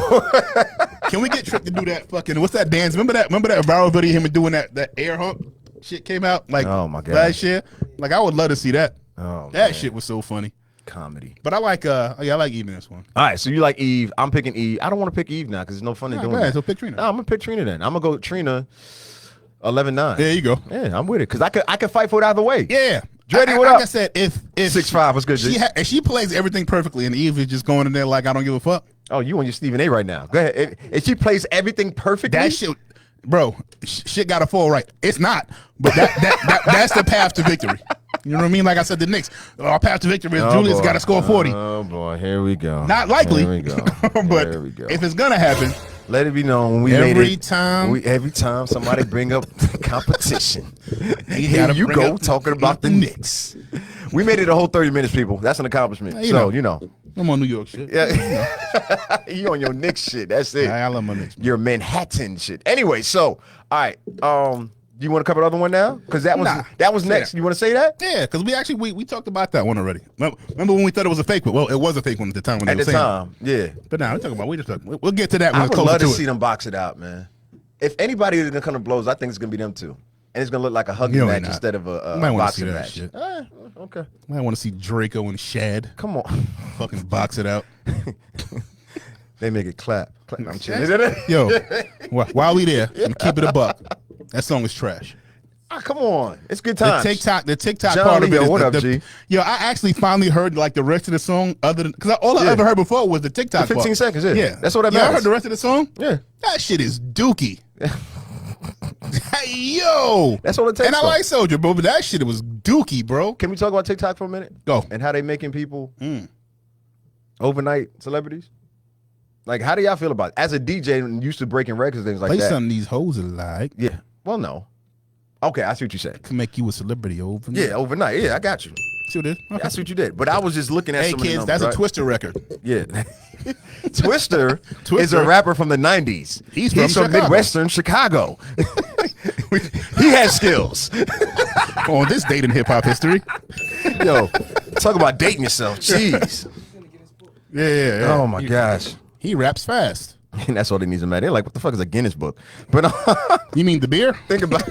Speaker 1: can we get Trick to do that fucking? What's that dance? Remember that viral video of him doing that air hump shit came out like
Speaker 2: oh my god
Speaker 1: last year? Like I would love to see that.
Speaker 2: Oh,
Speaker 1: that
Speaker 2: man.
Speaker 1: shit was so funny.
Speaker 2: Comedy.
Speaker 1: But I like I like Eve in this one.
Speaker 2: All right, so you like Eve. I'm picking Eve. I don't want to pick Eve now because there's no fun in doing that.
Speaker 1: So pick Trina.
Speaker 2: No, I'm gonna pick Trina then. I'm gonna go Trina 11-9.
Speaker 1: There you go.
Speaker 2: Yeah, I'm with it because I could fight for it either way.
Speaker 1: Yeah.
Speaker 2: Dreddy, what
Speaker 1: like
Speaker 2: up?
Speaker 1: I said, if
Speaker 2: 6'5", what's good, G?
Speaker 1: if she plays everything perfectly and Eve is just going in there like I don't give a fuck.
Speaker 2: Oh, you on your Stephen A right now. Go ahead. If she plays everything perfectly.
Speaker 1: That shit, bro, shit got to fall right. It's not, but that's the path to victory. You know what I mean? Like I said, the Knicks, our path to victory is Julius got to score 40.
Speaker 2: Oh, boy. Here we go.
Speaker 1: Not likely.
Speaker 2: Here we go.
Speaker 1: But
Speaker 2: Here we go.
Speaker 1: if it's going to happen.
Speaker 2: Let it be known when every time somebody bring up competition, here you go talking about the Knicks. We made it a whole 30 minutes, people. That's an accomplishment. You know.
Speaker 1: I'm on New York shit.
Speaker 2: Yeah. You on your Knicks shit. That's it.
Speaker 1: I love my Knicks.
Speaker 2: Your Manhattan shit. Anyway, so, all right. Do you want to cover the other one now? Because that was next. You want to say that?
Speaker 1: Yeah, because we talked about that one already. Remember when we thought it was a fake one? Well, it was a fake one at the time.
Speaker 2: Yeah.
Speaker 1: But now we'll get to that when
Speaker 2: I
Speaker 1: it's
Speaker 2: would
Speaker 1: closer
Speaker 2: love to
Speaker 1: to
Speaker 2: see them box it out, man. If anybody is gonna come to blows, I think it's gonna be them two, and it's gonna look like a hugging match instead of a boxing match.
Speaker 1: Shit.
Speaker 2: Okay.
Speaker 1: Might want to see Draco and Shad.
Speaker 2: Come on,
Speaker 1: fucking box it out.
Speaker 2: They make it clap. I'm chilling.
Speaker 1: Yo, while we there, keep it a buck. That song is trash.
Speaker 2: Come on, it's good times.
Speaker 1: The TikTok
Speaker 2: John
Speaker 1: part of it is
Speaker 2: what up, G?
Speaker 1: Yo, I actually finally heard like the rest of the song other than because all I ever heard before was the TikTok.
Speaker 2: The 15
Speaker 1: part.
Speaker 2: seconds, yeah. That's what that matters.
Speaker 1: I heard the rest of the song.
Speaker 2: Yeah,
Speaker 1: that shit is dookie. Hey, yo,
Speaker 2: that's all it takes.
Speaker 1: And I like Soldier, bro, but that shit was dookie, bro.
Speaker 2: Can we talk about TikTok for a minute?
Speaker 1: Go.
Speaker 2: And how they making people overnight celebrities? Like, how do y'all feel about it? As a DJ and used to breaking records and things like that?
Speaker 1: Play something these hoes are like.
Speaker 2: Yeah. Well, no. Okay, I see what you said.
Speaker 1: Can make you a celebrity overnight.
Speaker 2: Yeah, overnight. Yeah, I got you.
Speaker 1: See what it is? Okay.
Speaker 2: I see what you did. But I was just looking at some
Speaker 1: kids,
Speaker 2: of the numbers,
Speaker 1: that's a Twister record.
Speaker 2: Yeah. Twister is a rapper from the 90s.
Speaker 1: He's from
Speaker 2: Midwestern Chicago. He has skills.
Speaker 1: On this date in hip-hop history.
Speaker 2: Yo, talk about dating yourself. Jeez.
Speaker 1: Yeah.
Speaker 2: Oh, my gosh.
Speaker 1: He raps fast.
Speaker 2: And that's all they need to matter. They're like, what the fuck is a Guinness book? But
Speaker 1: you mean the beer?
Speaker 2: Think about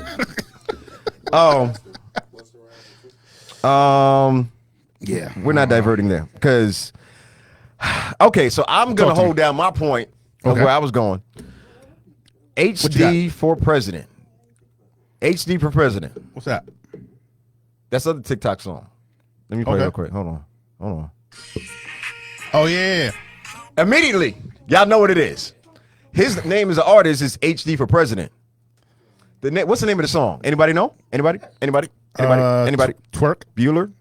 Speaker 2: yeah, we're not diverting there because okay, so I'm gonna hold down my point of where I was going. HD for president. HD for president.
Speaker 1: What's that?
Speaker 2: That's another TikTok song. Let me play it real quick. Hold on.
Speaker 1: Oh yeah.
Speaker 2: Immediately, y'all know what it is. His name as an artist is HD for president. What's the name of the song? Anybody know? Anybody?
Speaker 1: Twerk.
Speaker 2: Bueller.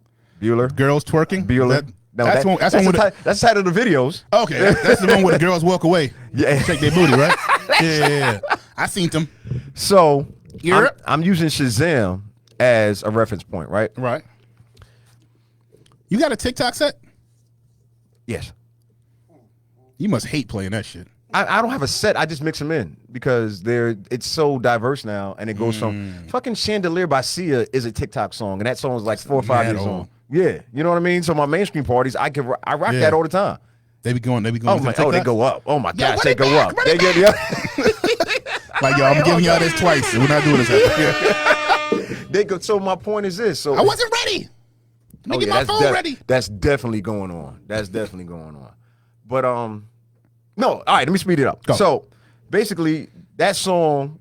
Speaker 1: Girls twerking.
Speaker 2: Bueller.
Speaker 1: That's
Speaker 2: the title of the videos.
Speaker 1: Okay, that's the one where the girls walk away.
Speaker 2: Yeah,
Speaker 1: shake their booty, right? Yeah. I seen them.
Speaker 2: So I'm using Shazam as a reference point, right?
Speaker 1: Right. You got a TikTok set?
Speaker 2: Yes.
Speaker 1: You must hate playing that shit.
Speaker 2: I don't have a set. I just mix them in because it's so diverse now, and it goes from fucking Chandelier by Sia is a TikTok song, and that song is like 4 or 5 years old. Yeah, you know what I mean. So my mainstream parties, I rock that all the time.
Speaker 1: They be going.
Speaker 2: Oh they go up. Oh my gosh, they go up.
Speaker 1: They get like yo, I'm giving y'all this twice. We're not doing this.
Speaker 2: They go. So my point is this. So
Speaker 1: I wasn't ready. Let me get my phone ready.
Speaker 2: That's definitely going on. But no, all right, let me speed it up.
Speaker 1: Go.
Speaker 2: So basically, that song,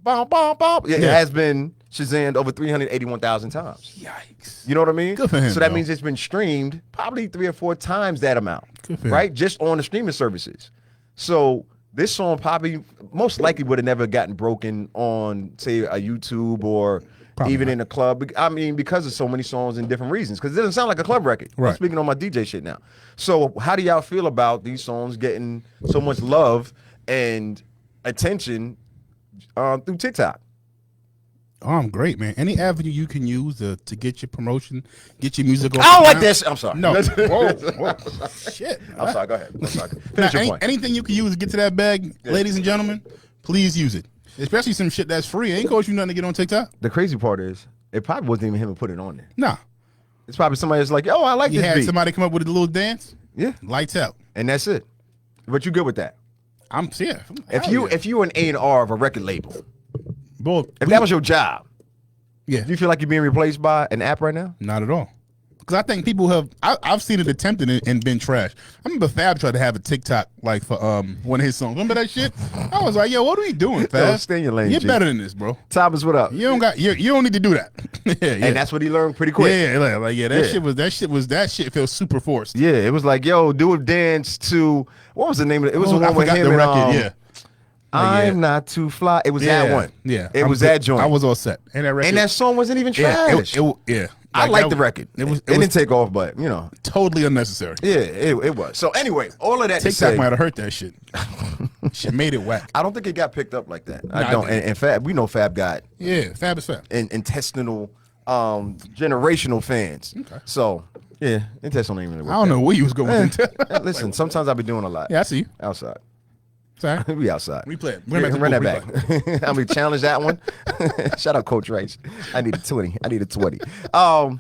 Speaker 2: it has been Shazammed over 381,000 times.
Speaker 1: Yikes.
Speaker 2: You know what I mean?
Speaker 1: Good for him.
Speaker 2: So that means it's been streamed probably 3 or 4 times that amount, right? Just on the streaming services. So this song probably most likely would have never gotten broken on, say, a YouTube or even in a club. I mean, because of so many songs and different reasons. Because it doesn't sound like a club record.
Speaker 1: Right.
Speaker 2: I'm speaking on my DJ shit now. So how do y'all feel about these songs getting so much love and attention through TikTok?
Speaker 1: Oh, I'm great, man. Any avenue you can use to get your promotion, get your music on.
Speaker 2: I don't like this. I'm sorry.
Speaker 1: No. Whoa. Shit.
Speaker 2: I'm sorry. Go ahead. Finish your point.
Speaker 1: Anything you can use to get to that bag, ladies and gentlemen, please use it. Especially some shit that's free. It ain't cost you nothing to get on TikTok.
Speaker 2: The crazy part is, it probably wasn't even him who put it on there.
Speaker 1: Nah.
Speaker 2: It's probably somebody that's like, oh, I like this beat.
Speaker 1: You had somebody come up with a little dance?
Speaker 2: Yeah.
Speaker 1: Lights out.
Speaker 2: And that's it. But you good with that? If you an A&R of a record label, that was your job, do you feel like you're being replaced by an app right now?
Speaker 1: Not at all. Because I think people have, I've seen it attempted and been trashed. I remember Fab tried to have a TikTok like for one of his songs. Remember that shit? I was like, yo, what are we doing, Fab?
Speaker 2: Yo, stay in your lane,
Speaker 1: You're
Speaker 2: G.
Speaker 1: better than this, bro.
Speaker 2: Thomas, what up?
Speaker 1: You don't need to do that.
Speaker 2: And that's what he learned pretty quick.
Speaker 1: That shit feels super forced.
Speaker 2: Yeah, it was like, yo, do a dance to, what was the name of it? It was the one with him
Speaker 1: the
Speaker 2: and
Speaker 1: record,
Speaker 2: I'm not too fly. It was that one.
Speaker 1: Yeah.
Speaker 2: It was that joint.
Speaker 1: I was all set. And that record.
Speaker 2: And that song wasn't even trash. I liked the record. It didn't take off, but you know.
Speaker 1: Totally unnecessary.
Speaker 2: Yeah, it was. So anyway, all of that
Speaker 1: TikTok might have hurt that shit. She made it whack.
Speaker 2: I don't think it got picked up like that. I don't. And Fab, we know Fab got.
Speaker 1: Yeah, Fab is Fab.
Speaker 2: Intestinal, generational fans. Okay. So, yeah, intestinal ain't really work.
Speaker 1: I don't know where you was going.
Speaker 2: Listen, sometimes I be doing a lot.
Speaker 1: Yeah, I see you.
Speaker 2: Outside.
Speaker 1: Sorry.
Speaker 2: We outside.
Speaker 1: We play it.
Speaker 2: Run that back. I'm going to challenge that one. Shout out Coach Rice. I need a 20. All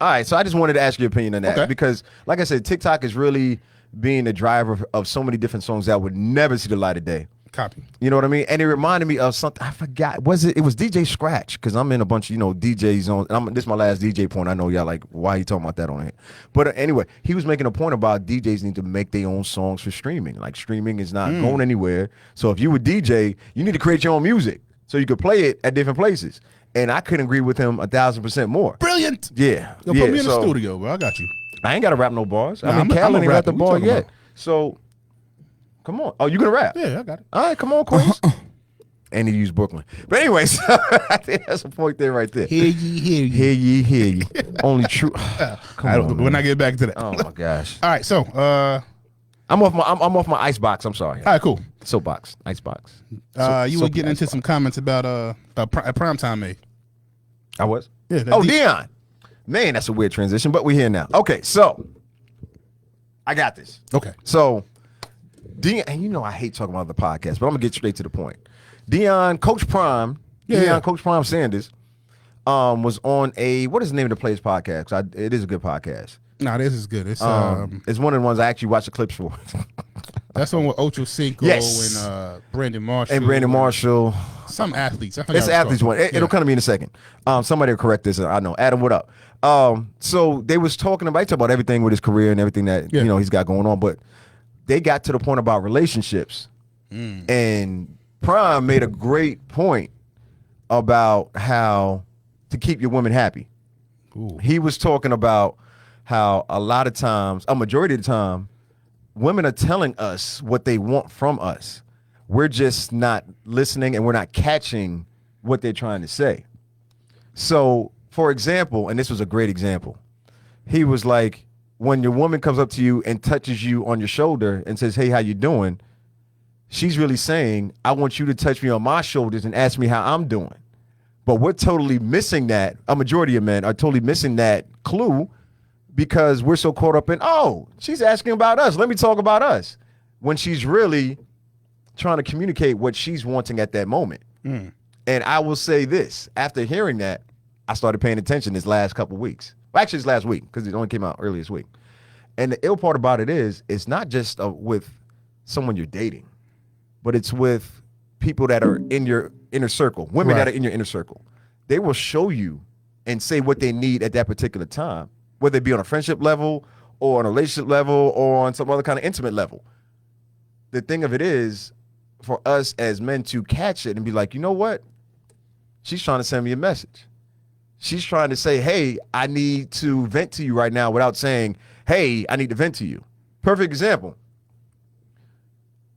Speaker 2: right, so I just wanted to ask your opinion on that because, like I said, TikTok is really being the driver of so many different songs that would never see the light of day.
Speaker 1: Copy.
Speaker 2: You know what I mean? And it reminded me of something. I forgot. It was DJ Scratch because I'm in a bunch of, DJs on. This is my last DJ point. I know y'all like, why are you talking about that on here? But anyway, he was making a point about DJs need to make their own songs for streaming. Like streaming is not going anywhere. So if you a DJ, you need to create your own music so you could play it at different places. And I couldn't agree with him 1,000% more.
Speaker 1: Brilliant.
Speaker 2: Yeah.
Speaker 1: Put me in the studio, bro. I got you.
Speaker 2: I ain't got to rap no bars. I mean, Cal ain't got the bar yet. So, come on. Oh, you going to rap?
Speaker 1: Yeah, I got it.
Speaker 2: All right, come on, Queens. And he used Brooklyn. But anyways, I think that's a point there right there.
Speaker 1: Hear ye, hear ye.
Speaker 2: Hear ye, hear ye. Only true.
Speaker 1: When I get back to that.
Speaker 2: Oh, my gosh.
Speaker 1: All right, so.
Speaker 2: I'm off my ice box. I'm sorry.
Speaker 1: All right, cool.
Speaker 2: Soapbox, ice box.
Speaker 1: You were getting into some comments about Primetime May.
Speaker 2: I was?
Speaker 1: Yeah.
Speaker 2: Dion. Man, that's a weird transition, but we're here now. Okay, so I got this.
Speaker 1: Okay. So
Speaker 2: Dion, and I hate talking about the podcast, but I'm gonna get straight to the point. Dion, Coach Prime, Coach Prime Sanders, was on what is the name of the Players podcast? It is a good podcast.
Speaker 1: No, this is good. It's
Speaker 2: one of the ones I actually watched the clips for.
Speaker 1: That's one with Ocho Cinco and Brandon Marshall. Some athletes.
Speaker 2: It's athletes one. It'll come to me in a second. Somebody will correct this. I know. Adam, what up? So they was talking about everything with his career and everything that he's got going on, but they got to the point about relationships. And Prime made a great point about how to keep your women happy.
Speaker 1: Ooh.
Speaker 2: He was talking about how a lot of times, a majority of the time, women are telling us what they want from us. We're just not listening and we're not catching what they're trying to say. So, for example, and this was a great example, he was like, when your woman comes up to you and touches you on your shoulder and says, hey, how you doing? She's really saying, I want you to touch me on my shoulders and ask me how I'm doing. But we're totally missing that. A majority of men are totally missing that clue because we're so caught up in, oh, she's asking about us. Let me talk about us. When she's really trying to communicate what she's wanting at that moment. And I will say this, after hearing that, I started paying attention this last couple weeks. Well, actually, it's last week because it only came out earlier this week. And the ill part about it is, it's not just with someone you're dating, but it's with people that are in your inner circle, women that are in your inner circle. They will show you and say what they need at that particular time, whether it be on a friendship level or on a relationship level or on some other kind of intimate level. The thing of it is, for us as men to catch it and be like, you know what? She's trying to send me a message. She's trying to say, hey, I need to vent to you right now without saying, hey, I need to vent to you. Perfect example.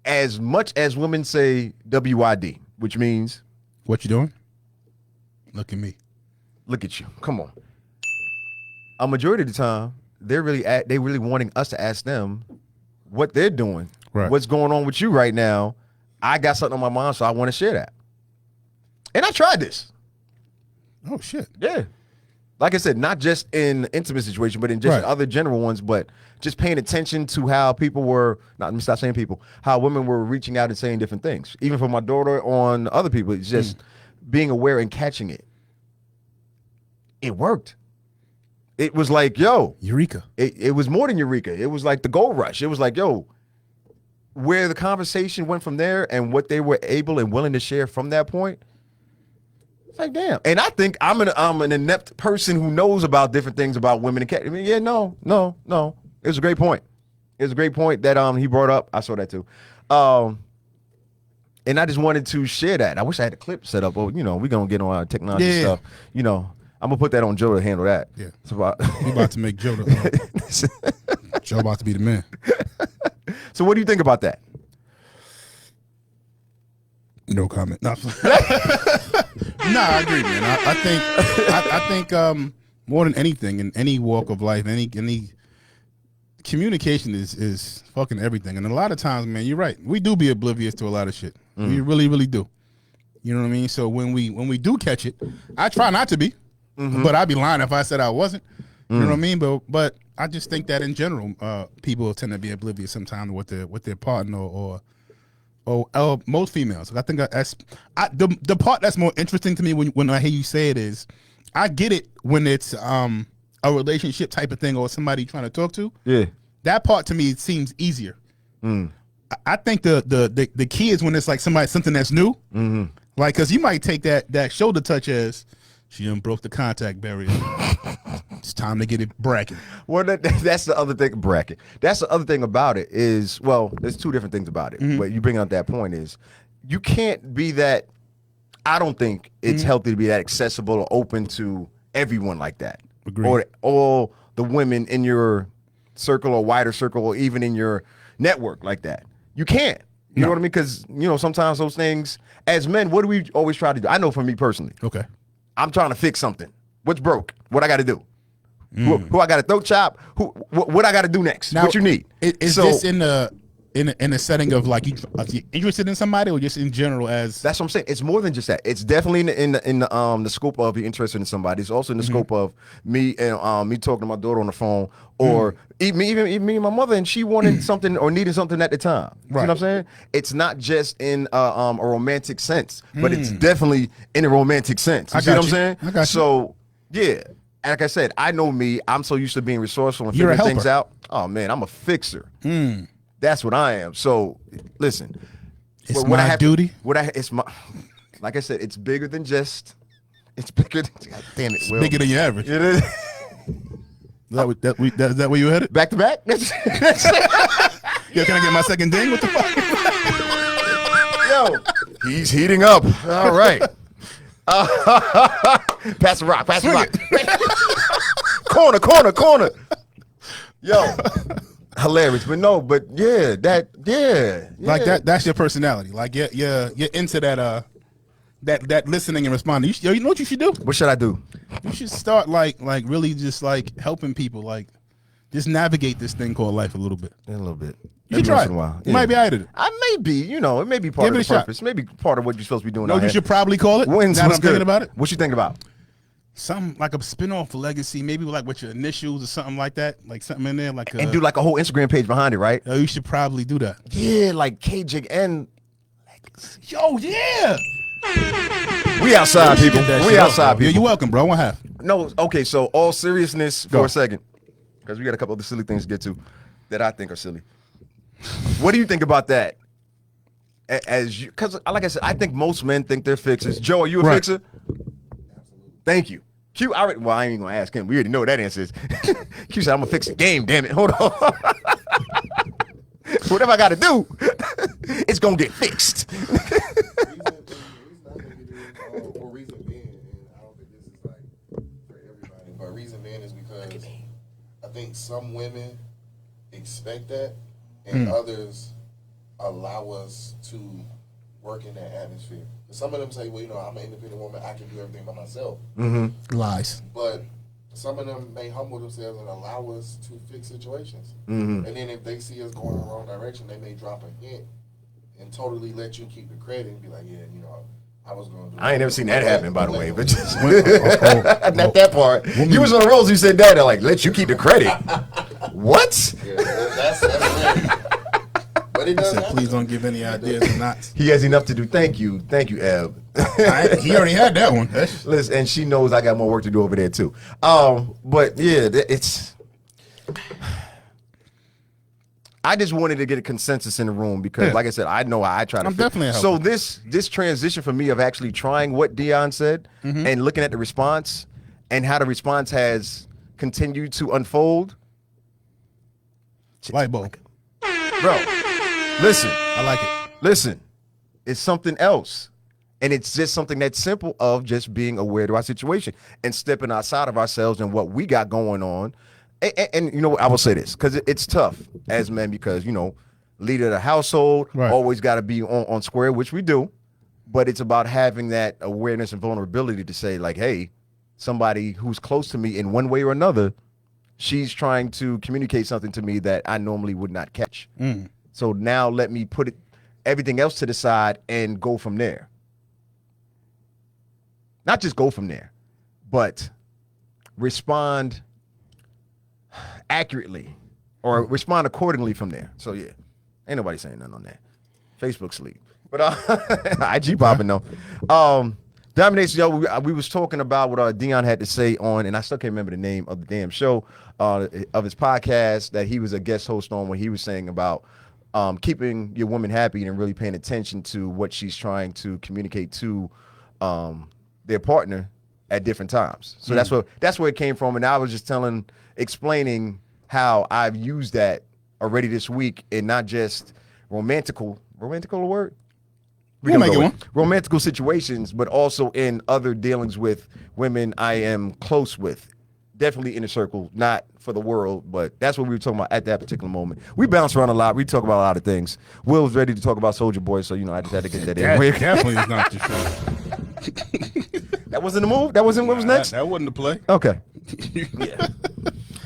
Speaker 2: As much as women say WID, which means,
Speaker 1: what you doing? Look at me.
Speaker 2: Look at you. Come on. A majority of the time, they really wanting us to ask them what they're doing, what's going on with you right now. I got something on my mind, so I want to share that. And I tried this.
Speaker 1: Oh, shit.
Speaker 2: Yeah. Like I said, not just in intimate situation, but in just other general ones, but just paying attention to how people were, let me stop saying people, how women were reaching out and saying different things. Even for my daughter on other people, it's just being aware and catching it. It worked. it was like, yo,
Speaker 1: Eureka.
Speaker 2: It was more than Eureka. It was like the gold rush. It was like, yo, where the conversation went from there and what they were able and willing to share from that point. It's like, damn. And I think I'm an inept person who knows about different things about women and cats. I mean, yeah, no. It was a great point. It was a great point that he brought up. I saw that too. And I just wanted to share that. I wish I had a clip set up. Well, we're going to get on our technology stuff. I'm going to put that on Joe to handle that.
Speaker 1: Yeah. We about to make Joe Joe about to be the man.
Speaker 2: So what do you think about that?
Speaker 1: No comment. No. I agree, man. I think more than anything in any walk of life, any communication is fucking everything. And a lot of times, man, you're right. We do be oblivious to a lot of shit. We really, really do. You know what I mean? So when we do catch it, I try not to be, but I'd be lying if I said I wasn't. You know what I mean? But I just think that in general, people tend to be oblivious sometimes with their partner or most females. I think that's the part that's more interesting to me when I hear you say it is, I get it when it's a relationship type of thing or somebody trying to talk to.
Speaker 2: Yeah, that
Speaker 1: part to me seems easier. I think the key is when it's like something that's new, like because you might take that shoulder touch as she done broke the contact barrier. It's time to get it bracket.
Speaker 2: Well, that's the other thing. Bracket. That's the other thing about it is, well, there's two different things about it. But you bring up that point is, you can't be that. I don't think it's healthy to be that accessible or open to everyone like that.
Speaker 1: Agreed.
Speaker 2: Or all the women in your circle or wider circle or even in your network like that. You can't. You know what I mean? Because sometimes those things, as men, what do we always try to do? I know for me personally.
Speaker 1: Okay.
Speaker 2: I'm trying to fix something. What's broke? What I got to do? Who I got to throat chop? What I got to do next?
Speaker 1: Now,
Speaker 2: what you need?
Speaker 1: Is this in a setting of like you interested in somebody or just in general as?
Speaker 2: That's what I'm saying. It's more than just that. It's definitely in the scope of you're interested in somebody. It's also in the scope of me and me talking to my daughter on the phone, or even me and my mother, and she wanted something or needed something at the time. Right. You know what I'm saying? It's not just in a romantic sense, but it's definitely in a romantic sense. You see what I'm saying?
Speaker 1: I got you.
Speaker 2: So yeah. Like I said, I know me. I'm so used to being resourceful and figuring things out. Oh man, I'm a fixer. That's what I am. So listen,
Speaker 1: it's my duty.
Speaker 2: It's my, like I said, it's bigger than just. It's bigger. God damn it,
Speaker 1: it's bigger than your average.
Speaker 2: It is.
Speaker 1: Is that where you headed?
Speaker 2: Back to back.
Speaker 1: Yo, can I get my second ding? What the fuck?
Speaker 2: Yo, he's heating up. All right. Pass the rock. corner. Yo, hilarious. But yeah,
Speaker 1: like that's your personality. Like you're into that listening and responding. You know what you should do?
Speaker 2: What should I do?
Speaker 1: You should start like really just like helping people, like just navigate this thing called life a little bit.
Speaker 2: A little bit.
Speaker 1: You should try it. You might be out of it.
Speaker 2: I may be, it may be part of the purpose. Maybe part of what you're supposed to be doing.
Speaker 1: No, you should probably call it. Now that I'm thinking about it.
Speaker 2: What you thinking about?
Speaker 1: Something like a spin-off legacy, maybe like with your initials or something like that, like something in there, like
Speaker 2: and do like a whole Instagram page behind it, right?
Speaker 1: Oh, you should probably do that.
Speaker 2: Yeah, like KJN.
Speaker 1: Yo, yeah.
Speaker 2: We outside, people. We outside, people.
Speaker 1: Yeah, you're welcome, bro. 1/2.
Speaker 2: No, okay. So all seriousness for a second, because we got a couple of the silly things to get to that I think are silly. What do you think about that? Because like I said, I think most men think they're fixers. Joe, are you a fixer? Thank you. Q, I ain't even gonna ask him. We already know what that answer is. Q said, I'm gonna fix the game, damn it. Hold on. Whatever I gotta do, it's gonna get fixed.
Speaker 3: Reason being, and I don't think this is like for everybody, but reason being is because I think some women expect that and others allow us to work in that atmosphere. Some of them say, well, I'm an independent woman, I can do everything by myself.
Speaker 1: Lies.
Speaker 3: But some of them may humble themselves and allow us to fix situations. And then if they see us going in the wrong direction, they may drop a hint and totally let you keep the credit and be like, yeah, I was going to do
Speaker 2: I ain't never seen that happen, by the way. But just not that part. You was on the rolls. You said that. They're like, let you keep the credit. What?
Speaker 3: Yeah, that's But it
Speaker 1: I
Speaker 3: does
Speaker 1: said,
Speaker 3: happen.
Speaker 1: please don't give any ideas or not.
Speaker 2: He has enough to do. Thank you, Eb.
Speaker 1: He already had that one.
Speaker 2: Listen, and she knows I got more work to do over there too. But yeah, it's. I just wanted to get a consensus in the room because, like I said, I know I try to.
Speaker 1: I'm definitely
Speaker 2: so
Speaker 1: helping.
Speaker 2: this transition for me of actually trying what Dion said and looking at the response and how the response has continued to unfold.
Speaker 1: Light bulb.
Speaker 2: Bro, listen.
Speaker 1: I like it.
Speaker 2: Listen, it's something else. And it's just something that's simple of just being aware to our situation and stepping outside of ourselves and what we got going on. And you know, I will say this, because it's tough as men because, you know, leader of the household, always got to be on square, which we do. But it's about having that awareness and vulnerability to say, like, hey, somebody who's close to me in one way or another, she's trying to communicate something to me that I normally would not catch. So now let me put everything else to the side and go from there. Not just go from there, but respond accurately or respond accordingly from there. So yeah, ain't nobody saying nothing on that. Facebook sleep. But IG popping though. Domination, yo, we was talking about what Dion had to say on, and I still can't remember the name of the damn show, of his podcast that he was a guest host on, where he was saying about keeping your woman happy and really paying attention to what she's trying to communicate to their partner at different times. So that's where it came from. And I was just explaining how I've used that already this week in not just romantical word?
Speaker 1: We'll make it one.
Speaker 2: Romantical situations, but also in other dealings with women I am close with. Definitely in a circle, not for the world, but that's what we were talking about at that particular moment. We bounce around a lot. We talk about a lot of things. Will was ready to talk about Soulja Boy, so, you know, I just had to get that in.
Speaker 1: That definitely is not the show.
Speaker 2: That wasn't the move? That wasn't what was next?
Speaker 1: That wasn't the play.
Speaker 2: Okay.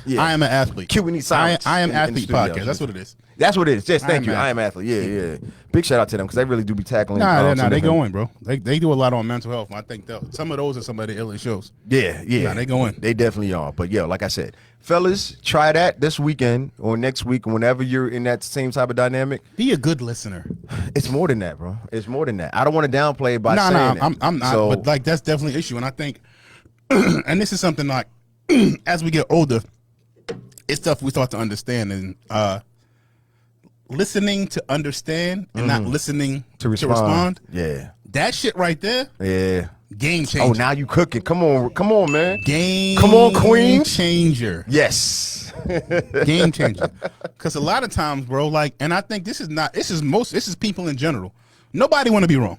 Speaker 2: Yeah.
Speaker 1: I am an athlete.
Speaker 2: Q, we need silence.
Speaker 1: I am
Speaker 2: in
Speaker 1: athlete
Speaker 2: the studio.
Speaker 1: podcast. That's what it is.
Speaker 2: That's what it is. Just
Speaker 1: I
Speaker 2: thank
Speaker 1: am
Speaker 2: you. I am athlete. Yeah. Big shout out to them because they really do be tackling.
Speaker 1: They go in, bro. They do a lot on mental health. I think some of those are some of the illest shows.
Speaker 2: Yeah.
Speaker 1: They go in.
Speaker 2: They definitely are. But yeah, like I said, fellas, try that this weekend or next week, whenever you're in that same type of dynamic.
Speaker 1: Be a good listener.
Speaker 2: It's more than that, bro. It's more than that. I don't want to downplay it by saying that.
Speaker 1: I'm not.
Speaker 2: So,
Speaker 1: but like that's definitely an issue, and I think, and this is something like, as we get older, it's stuff we start to understand, and listening to understand and not listening to respond.
Speaker 2: Yeah.
Speaker 1: That shit right there.
Speaker 2: Yeah.
Speaker 1: Game changer.
Speaker 2: Oh, now you cooking. Come on, man.
Speaker 1: Come on,
Speaker 2: queen.
Speaker 1: Changer.
Speaker 2: Yes.
Speaker 1: Game changer. Because a lot of times, bro, like, and I think this is people in general. Nobody want to be wrong.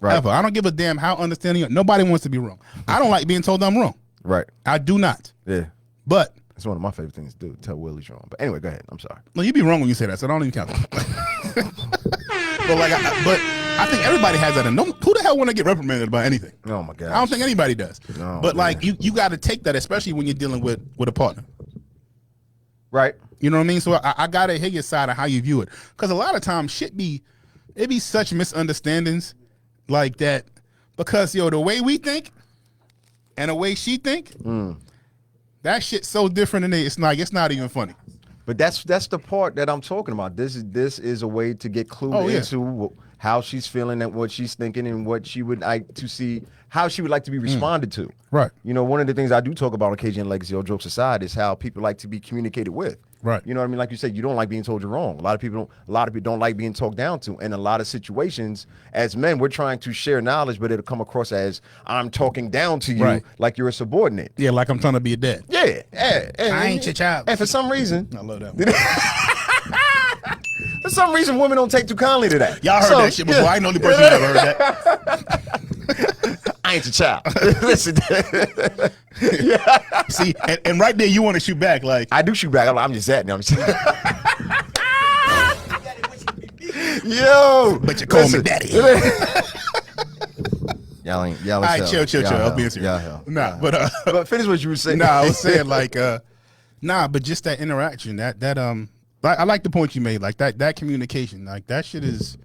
Speaker 2: Right.
Speaker 1: Ever. I don't give a damn how understanding. Nobody wants to be wrong. I don't like being told I'm wrong.
Speaker 2: Right.
Speaker 1: I do not.
Speaker 2: Yeah.
Speaker 1: But
Speaker 2: it's one of my favorite things to do. Tell Will he's wrong. But anyway, go ahead. I'm sorry.
Speaker 1: no, you be wrong when you say that, so I don't even count. But like, I think everybody has that. And who the hell want to get reprimanded about anything?
Speaker 2: Oh my God.
Speaker 1: I don't think anybody does.
Speaker 2: No,
Speaker 1: but like,
Speaker 2: man.
Speaker 1: you got to take that, especially when you're dealing with a partner.
Speaker 2: Right.
Speaker 1: You know what I mean? So I gotta hear your side of how you view it, because a lot of times it be such misunderstandings like that, because the way we think and the way she think, that shit's so different, and it's not even funny.
Speaker 2: But that's the part that I'm talking about. This is a way to get clued into how she's feeling and what she's thinking and what she would like to see, how she would like to be responded to.
Speaker 1: Right.
Speaker 2: You know, one of the things I do talk about on occasion, legacy or jokes aside, is how people like to be communicated with.
Speaker 1: Right.
Speaker 2: You know what I mean? Like you said, you don't like being told you're wrong. A lot of people don't like being talked down to. In a lot of situations, as men, we're trying to share knowledge, but it'll come across as I'm talking down to you like you're a subordinate.
Speaker 1: Yeah, like I'm trying to be a dad.
Speaker 2: Yeah.
Speaker 1: I ain't your child.
Speaker 2: And for some reason,
Speaker 1: I love that one.
Speaker 2: For some reason, women don't take too kindly to that.
Speaker 1: Y'all heard that shit before. I ain't the only person that ever heard that.
Speaker 2: I ain't your child. Listen.
Speaker 1: See, and right there, you want to shoot back. Like,
Speaker 2: I do shoot back. I'm just that now. Yo.
Speaker 1: But you call me daddy.
Speaker 2: Y'all ain't.
Speaker 1: All right, chill. I'm being serious.
Speaker 2: Yeah.
Speaker 1: Nah,
Speaker 2: but finish what you were saying.
Speaker 1: Nah, I was saying like, but just that interaction, I like the point you made, like that communication, like that shit is,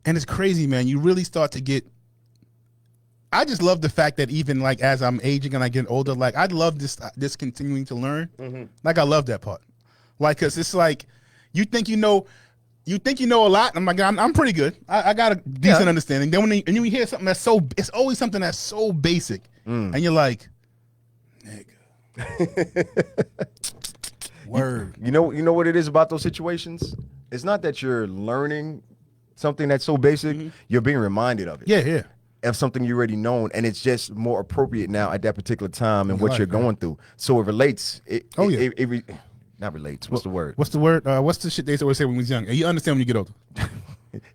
Speaker 1: and it's crazy, man. You really start to get. I just love the fact that even like as I'm aging and I get older, like I love this continuing to learn. Like I love that part, like because it's like you think you know. you think you know a lot. I'm like, I'm pretty good. I got a decent understanding. Then and you hear something that's it's always something that's so basic, and you're like, nigga. Word.
Speaker 2: You know what it is about those situations? It's not that you're learning something that's so basic. You're being reminded of it.
Speaker 1: Yeah.
Speaker 2: Of something you already known, and it's just more appropriate now at that particular time and what you're going through. So it relates. Not relates. What's the word?
Speaker 1: What's the word? What's the shit they always say when we was young? You understand when you get older.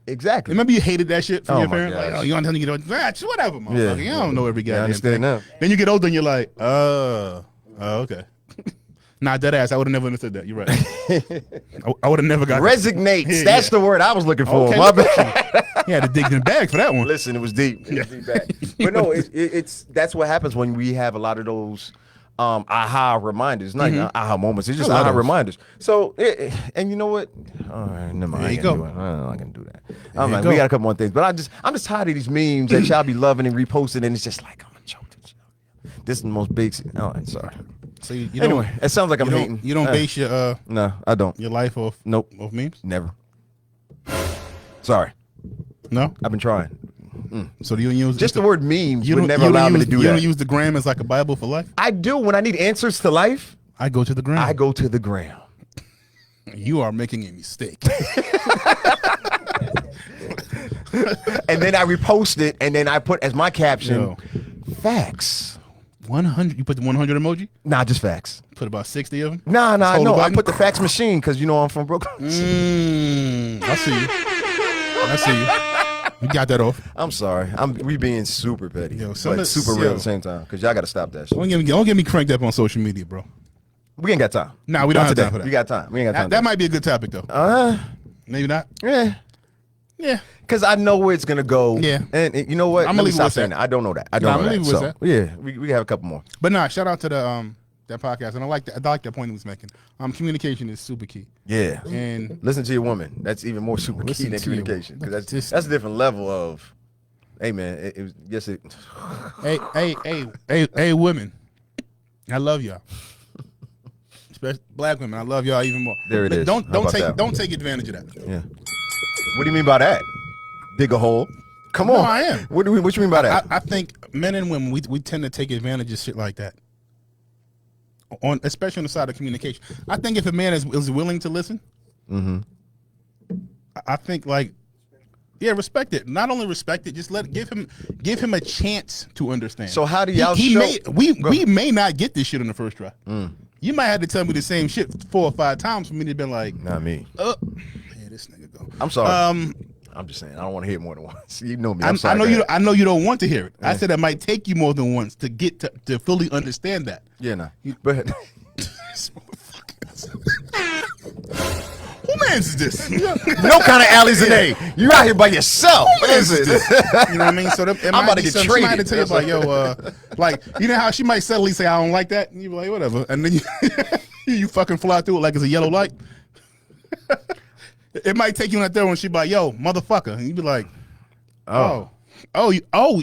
Speaker 2: Exactly.
Speaker 1: Remember you hated that shit from your
Speaker 2: my
Speaker 1: parents?
Speaker 2: gosh.
Speaker 1: Like, you understand when you get older? Whatever, motherfucker. You don't know every goddamn
Speaker 2: understand
Speaker 1: thing.
Speaker 2: now.
Speaker 1: Then you get older and you're like, okay. Nah, dead ass. I would have never understood that. You're right. I would have never got
Speaker 2: resignates.
Speaker 1: Yeah,
Speaker 2: That's the word I was looking for.
Speaker 1: Okay,
Speaker 2: My bad.
Speaker 1: You had to dig in the bag for that one.
Speaker 2: Listen, it was deep. It was deep back. But no, it's that's what happens when we have a lot of those aha reminders. Not even aha moments. It's just aha reminders. So, and you know what? All right, never mind.
Speaker 1: There you go.
Speaker 2: I'm not gonna do that. I'm like, we got a couple more things, but I'm just tired of these memes that y'all be loving and reposting, and it's just like, I'm gonna choke this. This is the most basic. All right, sorry.
Speaker 1: So you
Speaker 2: Anyway, it sounds like I'm hating.
Speaker 1: You don't base your
Speaker 2: No, I don't.
Speaker 1: your life off off memes?
Speaker 2: Never. Sorry,
Speaker 1: No.
Speaker 2: I've been trying.
Speaker 1: So do you use
Speaker 2: Just the word memes
Speaker 1: you
Speaker 2: would
Speaker 1: don't
Speaker 2: never
Speaker 1: you
Speaker 2: allow
Speaker 1: don't
Speaker 2: me
Speaker 1: use,
Speaker 2: to do
Speaker 1: you
Speaker 2: that.
Speaker 1: don't use the gram as like a Bible for life?
Speaker 2: I do when I need answers to life.
Speaker 1: I go to the gram.
Speaker 2: I go to the gram.
Speaker 1: You are making a mistake.
Speaker 2: And then I repost it, and then I put as my caption,
Speaker 1: Yo.
Speaker 2: facts.
Speaker 1: 100. You put the 100 emoji?
Speaker 2: Nah, just facts.
Speaker 1: Put about 60 of them?
Speaker 2: Nah,
Speaker 1: hold the
Speaker 2: no. I
Speaker 1: button.
Speaker 2: put the fax machine because you know I'm from Brooklyn.
Speaker 1: I see you. You got that off.
Speaker 2: I'm sorry. We being super petty,
Speaker 1: Yo,
Speaker 2: but super real at the same time because y'all got to stop that shit.
Speaker 1: Don't get me cranked up on social media, bro.
Speaker 2: We ain't got time.
Speaker 1: Nah, we don't
Speaker 2: Not
Speaker 1: have
Speaker 2: today.
Speaker 1: time for that.
Speaker 2: We got time. We ain't got time.
Speaker 1: That might be a good topic, though. Maybe not.
Speaker 2: Yeah.
Speaker 1: Yeah.
Speaker 2: Because I know where it's gonna go.
Speaker 1: Yeah.
Speaker 2: And you know what?
Speaker 1: I'ma
Speaker 2: Let me
Speaker 1: leave it
Speaker 2: stop
Speaker 1: with
Speaker 2: saying
Speaker 1: that.
Speaker 2: that. I don't know that. I
Speaker 1: Nah,
Speaker 2: don't
Speaker 1: I'ma
Speaker 2: know
Speaker 1: leave it
Speaker 2: that.
Speaker 1: with
Speaker 2: So yeah, we have a couple more.
Speaker 1: But nah, shout out to the that podcast. And I like that point he was making. Communication is super key.
Speaker 2: Yeah.
Speaker 1: And
Speaker 2: Listen to your woman. That's even more super key
Speaker 1: Listen
Speaker 2: than
Speaker 1: to your-
Speaker 2: communication. Because
Speaker 1: Just-
Speaker 2: that's a different level of. Hey man, it was yes it.
Speaker 1: hey, women, I love y'all. Especially black women, I love y'all even more.
Speaker 2: There it
Speaker 1: But
Speaker 2: is.
Speaker 1: Don't
Speaker 2: How about
Speaker 1: take
Speaker 2: that?
Speaker 1: don't take advantage of that.
Speaker 2: Yeah. What do you mean by that? Dig a hole. Come
Speaker 1: No,
Speaker 2: on.
Speaker 1: I am.
Speaker 2: What you mean by that?
Speaker 1: I think men and women we tend to take advantage of shit like that. Especially on the side of communication. I think if a man is willing to listen, I think respect it. Not only respect it, just give him a chance to understand.
Speaker 2: So how do y'all
Speaker 1: we may not get this shit on the first try. You might have to tell me the same shit 4 or 5 times for me to be like,
Speaker 2: Not me.
Speaker 1: yeah, this nigga go.
Speaker 2: I'm sorry. I'm just saying I don't want to hear it more than once. You know me. I'm
Speaker 1: I
Speaker 2: sorry.
Speaker 1: know you. I know you don't want to hear it. I said it might take you more than once to get to fully understand that.
Speaker 2: Yeah, nah. But
Speaker 1: This motherfucker. Who man's is this?
Speaker 2: no kind of alleys in A. You out here by yourself. What is it?
Speaker 1: You know what I mean? So I'm
Speaker 2: about to get
Speaker 1: She might have to
Speaker 2: traded.
Speaker 1: tell you about, yo, like, you know how she might subtly say, I don't like that? And you be like, whatever. And then you fucking fly through it like it's a yellow light. It might take you out there when she be like, yo, motherfucker. And you be like, oh,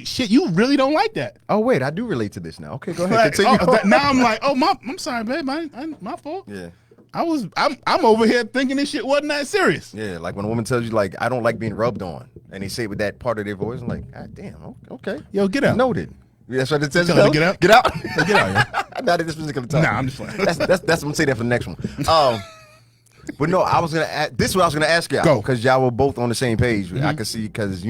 Speaker 1: shit, you really don't like that.
Speaker 2: Oh wait, I do relate to this now. Okay, go ahead.
Speaker 1: Like,
Speaker 2: Continue.
Speaker 1: now I'm like, I'm sorry, babe. My fault.
Speaker 2: Yeah.
Speaker 1: I'm over here thinking this shit wasn't that serious.
Speaker 2: Yeah, like when a woman tells you, like, I don't like being rubbed on, and they say it with that part of their voice, I'm like, God damn, okay.
Speaker 1: Yo, get out.
Speaker 2: Noted. That's what it says.
Speaker 1: Tell her to get out?
Speaker 2: Get out.
Speaker 1: Get out, yo.
Speaker 2: Not at this particular time.
Speaker 1: Nah, I'm just playing.
Speaker 2: That's I'm gonna say that for the next one. But no, I was gonna. This is what I was gonna ask y'all.
Speaker 1: Go.
Speaker 2: Because y'all were both on the same page. I could see because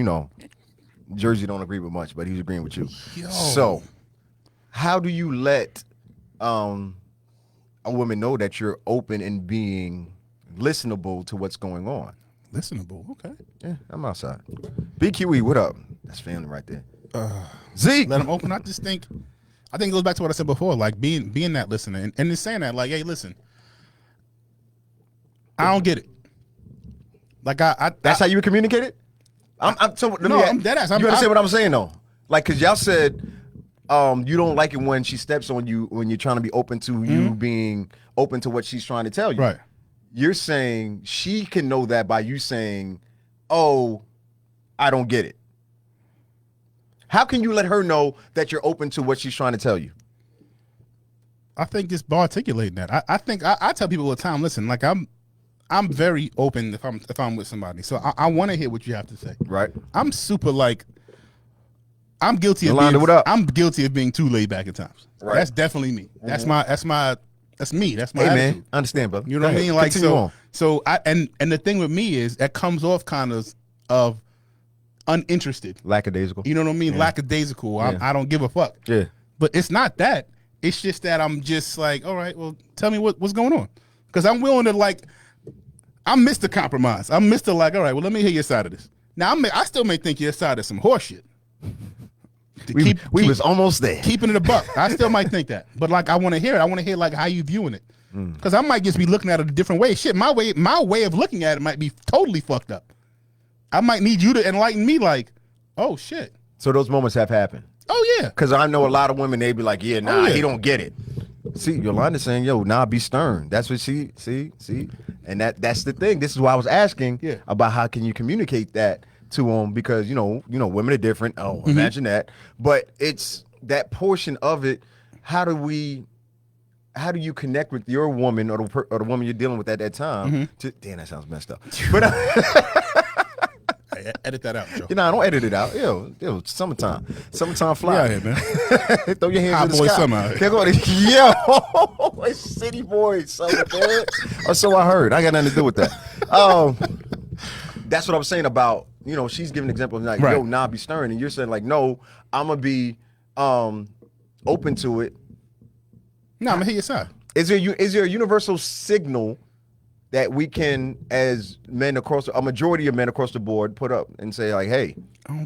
Speaker 2: Jersey don't agree with much, but he's agreeing with you.
Speaker 1: Yo.
Speaker 2: So, how do you let a woman know that you're open and being listenable to what's going on?
Speaker 1: Listenable, okay.
Speaker 2: Yeah, I'm outside. BQE, what up? That's family right there. Zeke.
Speaker 1: Let them open. I think it goes back to what I said before, like being that listener and then saying that, like, hey, listen, I don't get it. Like
Speaker 2: That's how you would communicate it? I'm
Speaker 1: dead ass.
Speaker 2: You understand what I'm saying though? Like, cause y'all said you don't like it when she steps on you when you're trying to be open to you being open to what she's trying to tell you.
Speaker 1: Right.
Speaker 2: You're saying she can know that by you saying, "Oh, I don't get it." How can you let her know that you're open to what she's trying to tell you?
Speaker 1: I think just by articulating that. I think I tell people all the time, listen, like I'm very open if I'm with somebody. So I want to hear what you have to say.
Speaker 2: Right.
Speaker 1: I'm super like. I'm guilty of
Speaker 2: Yolanda,
Speaker 1: being.
Speaker 2: what up?
Speaker 1: I'm guilty of being too laid back at times.
Speaker 2: Right.
Speaker 1: That's definitely me. That's me. That's my
Speaker 2: Hey
Speaker 1: attitude.
Speaker 2: man, I understand, brother.
Speaker 1: You know what I mean? Like
Speaker 2: Continue on.
Speaker 1: so I and the thing with me is that comes off kind of uninterested.
Speaker 2: Lackadaisical.
Speaker 1: You know what I mean? Lackadaisical. I don't give a fuck.
Speaker 2: Yeah.
Speaker 1: But it's not that. It's just that I'm just like, all right, well, tell me what's going on. Because I'm willing to like, I'm Mr. Compromise. I'm Mr. like, all right, well, let me hear your side of this. Now, I still may think your side is some horse shit.
Speaker 2: We was almost there.
Speaker 1: Keeping it a buck. I still might think that. But like, I want to hear it. I want to hear like how you viewing it. Because I might just be looking at it a different way. Shit, my way of looking at it might be totally fucked up. I might need you to enlighten me like, oh, shit.
Speaker 2: So those moments have happened.
Speaker 1: Oh, yeah.
Speaker 2: Because I know a lot of women, they be like, yeah, nah,
Speaker 1: yeah.
Speaker 2: he don't get it. See, Yolanda's saying, yo, nah, be stern. That's what see. And that's the thing. This is why I was asking about how can you communicate that to them, because, you know, women are different. Oh, imagine that. But it's that portion of it. How do you connect with your woman or the woman you're dealing with at that time? Damn, that sounds messed up. But
Speaker 1: Edit that out, Joe.
Speaker 2: you know, I don't edit it out. Yo, summertime fly.
Speaker 1: Yeah, here, man.
Speaker 2: Throw your hands
Speaker 1: Hot
Speaker 2: in the
Speaker 1: boy
Speaker 2: sky.
Speaker 1: summer out here.
Speaker 2: They're going to, yo, it's city boy summer, man. Or so I heard. I got nothing to do with that. That's what I was saying about, you know, she's giving an example of like, yo, nah, be stern, and you're saying like, no, I'm gonna be open to it.
Speaker 1: No, I'm gonna hear your side.
Speaker 2: Is there a universal signal that we can, as men a majority of men across the board, put up and say like, hey,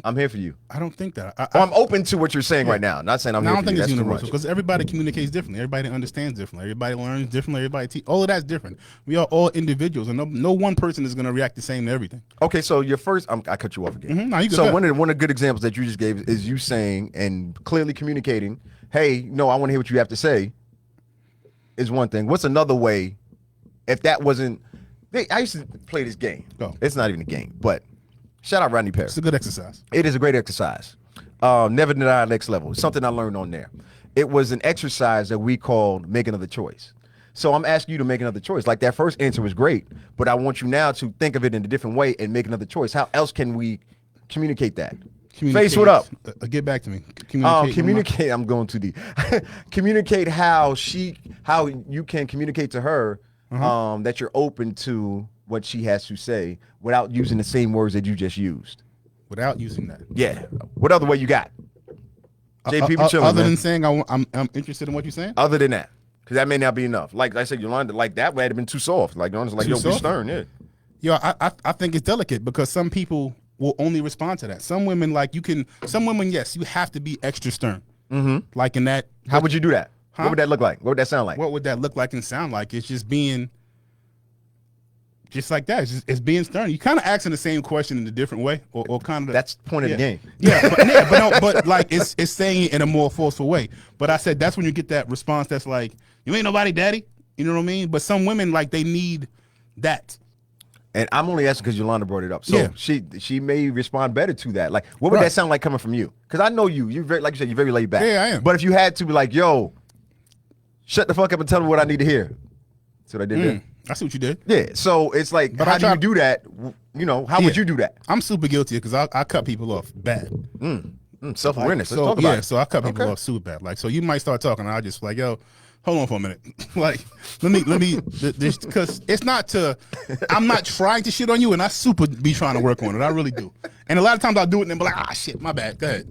Speaker 2: I'm here for you?
Speaker 1: I don't think that.
Speaker 2: I'm open to what you're saying right now. Not saying I'm here
Speaker 1: I
Speaker 2: for
Speaker 1: don't think
Speaker 2: you.
Speaker 1: it's
Speaker 2: That's
Speaker 1: universal because everybody communicates differently. Everybody understands differently. Everybody learns differently. Everybody all of that's different. We are all individuals, and no one person is going to react the same to everything.
Speaker 2: Okay, so your first, I cut you off again.
Speaker 1: No, you go
Speaker 2: so
Speaker 1: ahead.
Speaker 2: one of the good examples that you just gave is you saying and clearly communicating, hey, no, I want to hear what you have to say, is one thing. What's another way, if that wasn't, I used to play this game.
Speaker 1: Go.
Speaker 2: It's not even a game, but shout out Rodney Perry.
Speaker 1: It's a good exercise.
Speaker 2: It is a great exercise. Never deny next level. It's something I learned on there. It was an exercise that we called make another choice. So I'm asking you to make another choice. Like that first answer was great, but I want you now to think of it in a different way and make another choice. How else can we communicate that? Face, what up?
Speaker 1: Get back to me.
Speaker 2: Communicate. I'm going too deep. Communicate how you can communicate to her that you're open to what she has to say without using the same words that you just used.
Speaker 1: Without using that.
Speaker 2: Yeah. What other way you got? JP, we chilling,
Speaker 1: other
Speaker 2: man.
Speaker 1: than saying I'm interested in what you're saying.
Speaker 2: Other than that, because that may not be enough. Like I said, Yolanda, like that might have been too soft. Like honestly, like
Speaker 1: Too
Speaker 2: yo, be
Speaker 1: soft?
Speaker 2: stern. Yeah.
Speaker 1: Yo, I think it's delicate because some people will only respond to that. Some women yes, you have to be extra stern. Like in that.
Speaker 2: How would you do that?
Speaker 1: Huh?
Speaker 2: What would that look like? What would that sound like?
Speaker 1: What would that look like and sound like? It's just being just like that. It's being stern. You kind of asking the same question in a different way, or kind of.
Speaker 2: That's the point of the game.
Speaker 1: Yeah, but like it's saying it in a more forceful way. But I said that's when you get that response that's like, you ain't nobody, daddy. You know what I mean? But some women like they need that.
Speaker 2: And I'm only asking because Yolanda brought it up. So she may respond better to that. Like, what would that sound like coming from you? Because I know you're very, like you said, you're very laid back.
Speaker 1: Yeah, I am.
Speaker 2: But if you had to be like, yo, shut the fuck up and tell me what I need to hear. See what I did there?
Speaker 1: I see what you did.
Speaker 2: Yeah. So it's like, how do you do that? You know, how would you do that?
Speaker 1: I'm super guilty because I cut people off bad.
Speaker 2: Self-awareness.
Speaker 1: Like,
Speaker 2: Let's talk about it.
Speaker 1: So I cut people off super bad. Like, so you might start talking, and I just like, yo, hold on for a minute. Like, let me, because it's not to, I'm not trying to shit on you, and I super be trying to work on it. I really do. And a lot of times I'll do it and then be like, shit, my bad. Go ahead.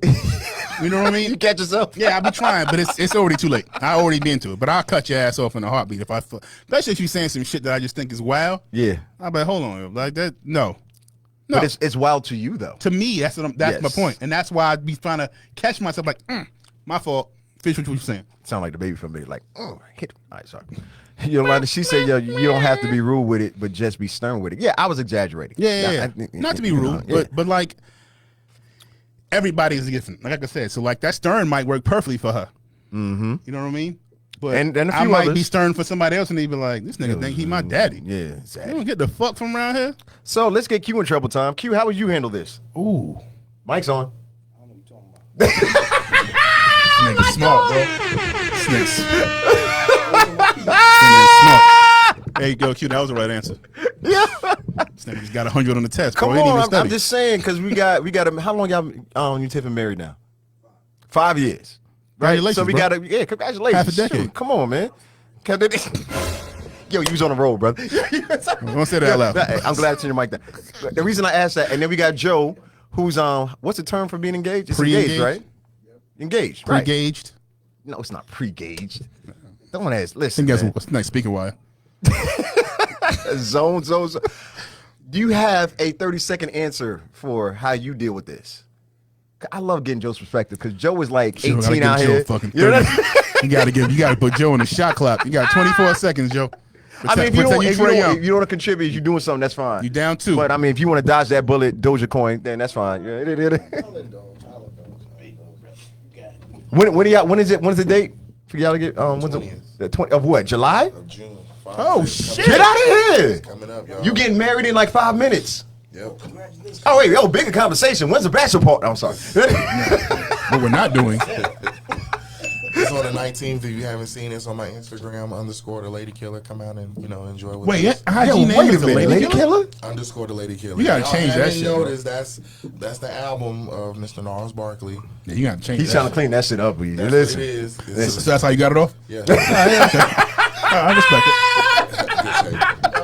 Speaker 1: You know what I mean?
Speaker 2: You catch yourself?
Speaker 1: Yeah, I'll be trying, but it's already too late. I already been to it. But I'll cut your ass off in a heartbeat if I feel, especially if you're saying some shit that I just think is wild.
Speaker 2: Yeah.
Speaker 1: I'll be like, hold on. Like that, no.
Speaker 2: But it's wild to you, though.
Speaker 1: To me, that's my point. And that's why I'd be trying to catch myself like, my fault. Finish what you're saying.
Speaker 2: Sound like the baby from me, like, hit. All right, sorry. Yolanda, she said, yo, you don't have to be rude with it, but just be stern with it. Yeah, I was exaggerating.
Speaker 1: Yeah. Not to be rude, but like, everybody is different. Like I said, so like that stern might work perfectly for her. You know what I mean? But
Speaker 2: and a few
Speaker 1: I might
Speaker 2: others
Speaker 1: be stern for somebody else, and they be like, this nigga think he my daddy.
Speaker 2: Yeah,
Speaker 1: You
Speaker 2: exactly.
Speaker 1: don't get the fuck from around here.
Speaker 2: So let's get Q in trouble time. Q, how would you handle this?
Speaker 1: Ooh.
Speaker 2: Mike's on.
Speaker 1: This nigga smart, bro. This nigga smart. There you go, Q. That was the right answer.
Speaker 2: Yeah.
Speaker 1: This nigga just got 100 on the test.
Speaker 2: Come
Speaker 1: bro. He didn't
Speaker 2: on,
Speaker 1: even
Speaker 2: I'm
Speaker 1: study.
Speaker 2: just saying because we got how long y'all you Tiff married now? 5 years. Right.
Speaker 1: Congratulations,
Speaker 2: So we
Speaker 1: bro.
Speaker 2: gotta congratulations.
Speaker 1: Half a decade.
Speaker 2: Shoot, come on, man. Yo, you was on the road, brother.
Speaker 1: Don't say that out loud.
Speaker 2: I'm glad to your mic. That the reason I asked that, and then we got Joe, who's what's the term for being engaged? It's engaged, right? Engaged, right?
Speaker 1: Pre-gauged.
Speaker 2: No, it's not pre-gauged. Don't ask.
Speaker 1: I
Speaker 2: Listen,
Speaker 1: think
Speaker 2: man.
Speaker 1: that's a nice speaker wire.
Speaker 2: Zone. Do you have a 30-second answer for how you deal with this? I love getting Joe's perspective because Joe is like
Speaker 1: Joe,
Speaker 2: 18 out
Speaker 1: Joe
Speaker 2: here.
Speaker 1: fucking
Speaker 2: You know
Speaker 1: 30. You gotta put Joe in the shot clock. You got 24 seconds, Joe.
Speaker 2: I mean, if you
Speaker 1: Trae Young.
Speaker 2: don't want to contribute, you're doing something, that's fine.
Speaker 1: You down 2.
Speaker 2: But I mean, if you want to dodge that bullet, Doja coin, then that's fine. Yeah, when is the date for y'all to get? When's the 20th of what? July?
Speaker 3: Of June.
Speaker 1: Oh shit!
Speaker 2: Get out of here!
Speaker 3: Coming up, y'all.
Speaker 2: You getting married in like 5 minutes?
Speaker 3: Yep.
Speaker 2: Oh wait, bigger conversation. When's the bachelor party? I'm sorry.
Speaker 1: What we're not doing.
Speaker 3: It's on the 19th. If you haven't seen it, it's on my Instagram _the Lady Killer. Come out and enjoy with
Speaker 1: Wait,
Speaker 3: us.
Speaker 1: IG name is the Lady Killer?
Speaker 3: _ the Lady Killer.
Speaker 1: You gotta change that shit, bro.
Speaker 3: Notice that's the album of Mr. Gnarls Barkley.
Speaker 1: Yeah, you gotta change.
Speaker 2: He's trying to clean that shit up with you.
Speaker 3: That's
Speaker 2: Listen.
Speaker 3: what it is.
Speaker 1: So that's how you got it off?
Speaker 3: Yeah.
Speaker 1: I respect it.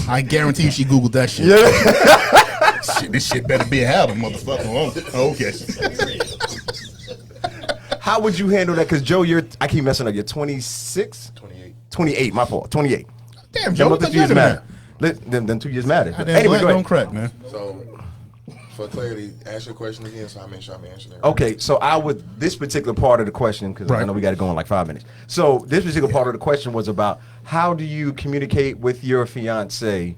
Speaker 1: I guarantee you she Googled that shit.
Speaker 2: Yeah.
Speaker 1: Shit, this shit better be an album, motherfucker. Oh, okay.
Speaker 2: How would you handle that? Because Joe, I keep messing up. You're 26?
Speaker 3: 28.
Speaker 2: 28, my fault. 28.
Speaker 1: Damn, Joe, what
Speaker 2: Them
Speaker 1: the
Speaker 2: 2 years
Speaker 1: fuck
Speaker 2: matter. Them 2 years matter.
Speaker 1: Anyway,
Speaker 2: go
Speaker 1: don't
Speaker 2: ahead.
Speaker 1: crack, man.
Speaker 3: So, for clarity, ask your question again so I make sure I'm answering it.
Speaker 2: Okay, so this particular part of the question, because I
Speaker 1: Right.
Speaker 2: know we got to go in like 5 minutes. So this particular part of the question was about how do you communicate with your fiance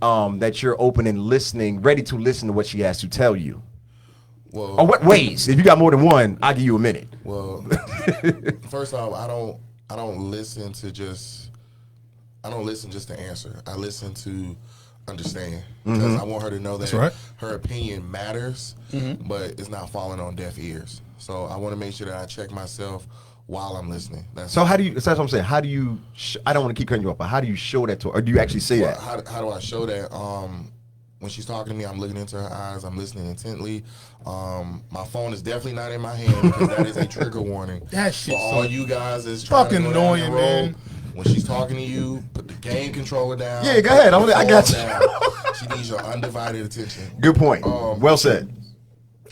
Speaker 2: that you're open and listening, ready to listen to what she has to tell you?
Speaker 3: Well,
Speaker 2: Or what ways? If you got more than one, I'll give you a minute.
Speaker 3: Well, first off, I don't listen just to answer. I listen to understand because I want her to know that
Speaker 1: right.
Speaker 3: her opinion matters, but it's not falling on deaf ears. So I want to make sure that I check myself while I'm listening.
Speaker 2: So how do you? That's what I'm saying. How do you? I don't want to keep cutting you off, but how do you show that to her? Or do you actually say that?
Speaker 3: How do I show that? When she's talking to me, I'm looking into her eyes. I'm listening intently. My phone is definitely not in my hand because that is a trigger warning.
Speaker 1: That shit
Speaker 3: for all
Speaker 1: so
Speaker 3: you guys is trying
Speaker 1: fucking
Speaker 3: to go down
Speaker 1: annoying,
Speaker 3: that road.
Speaker 1: man.
Speaker 3: When she's talking to you, put the game controller down.
Speaker 2: Yeah, go ahead. I got you.
Speaker 3: Down. She needs your undivided attention.
Speaker 2: Good point. Well said.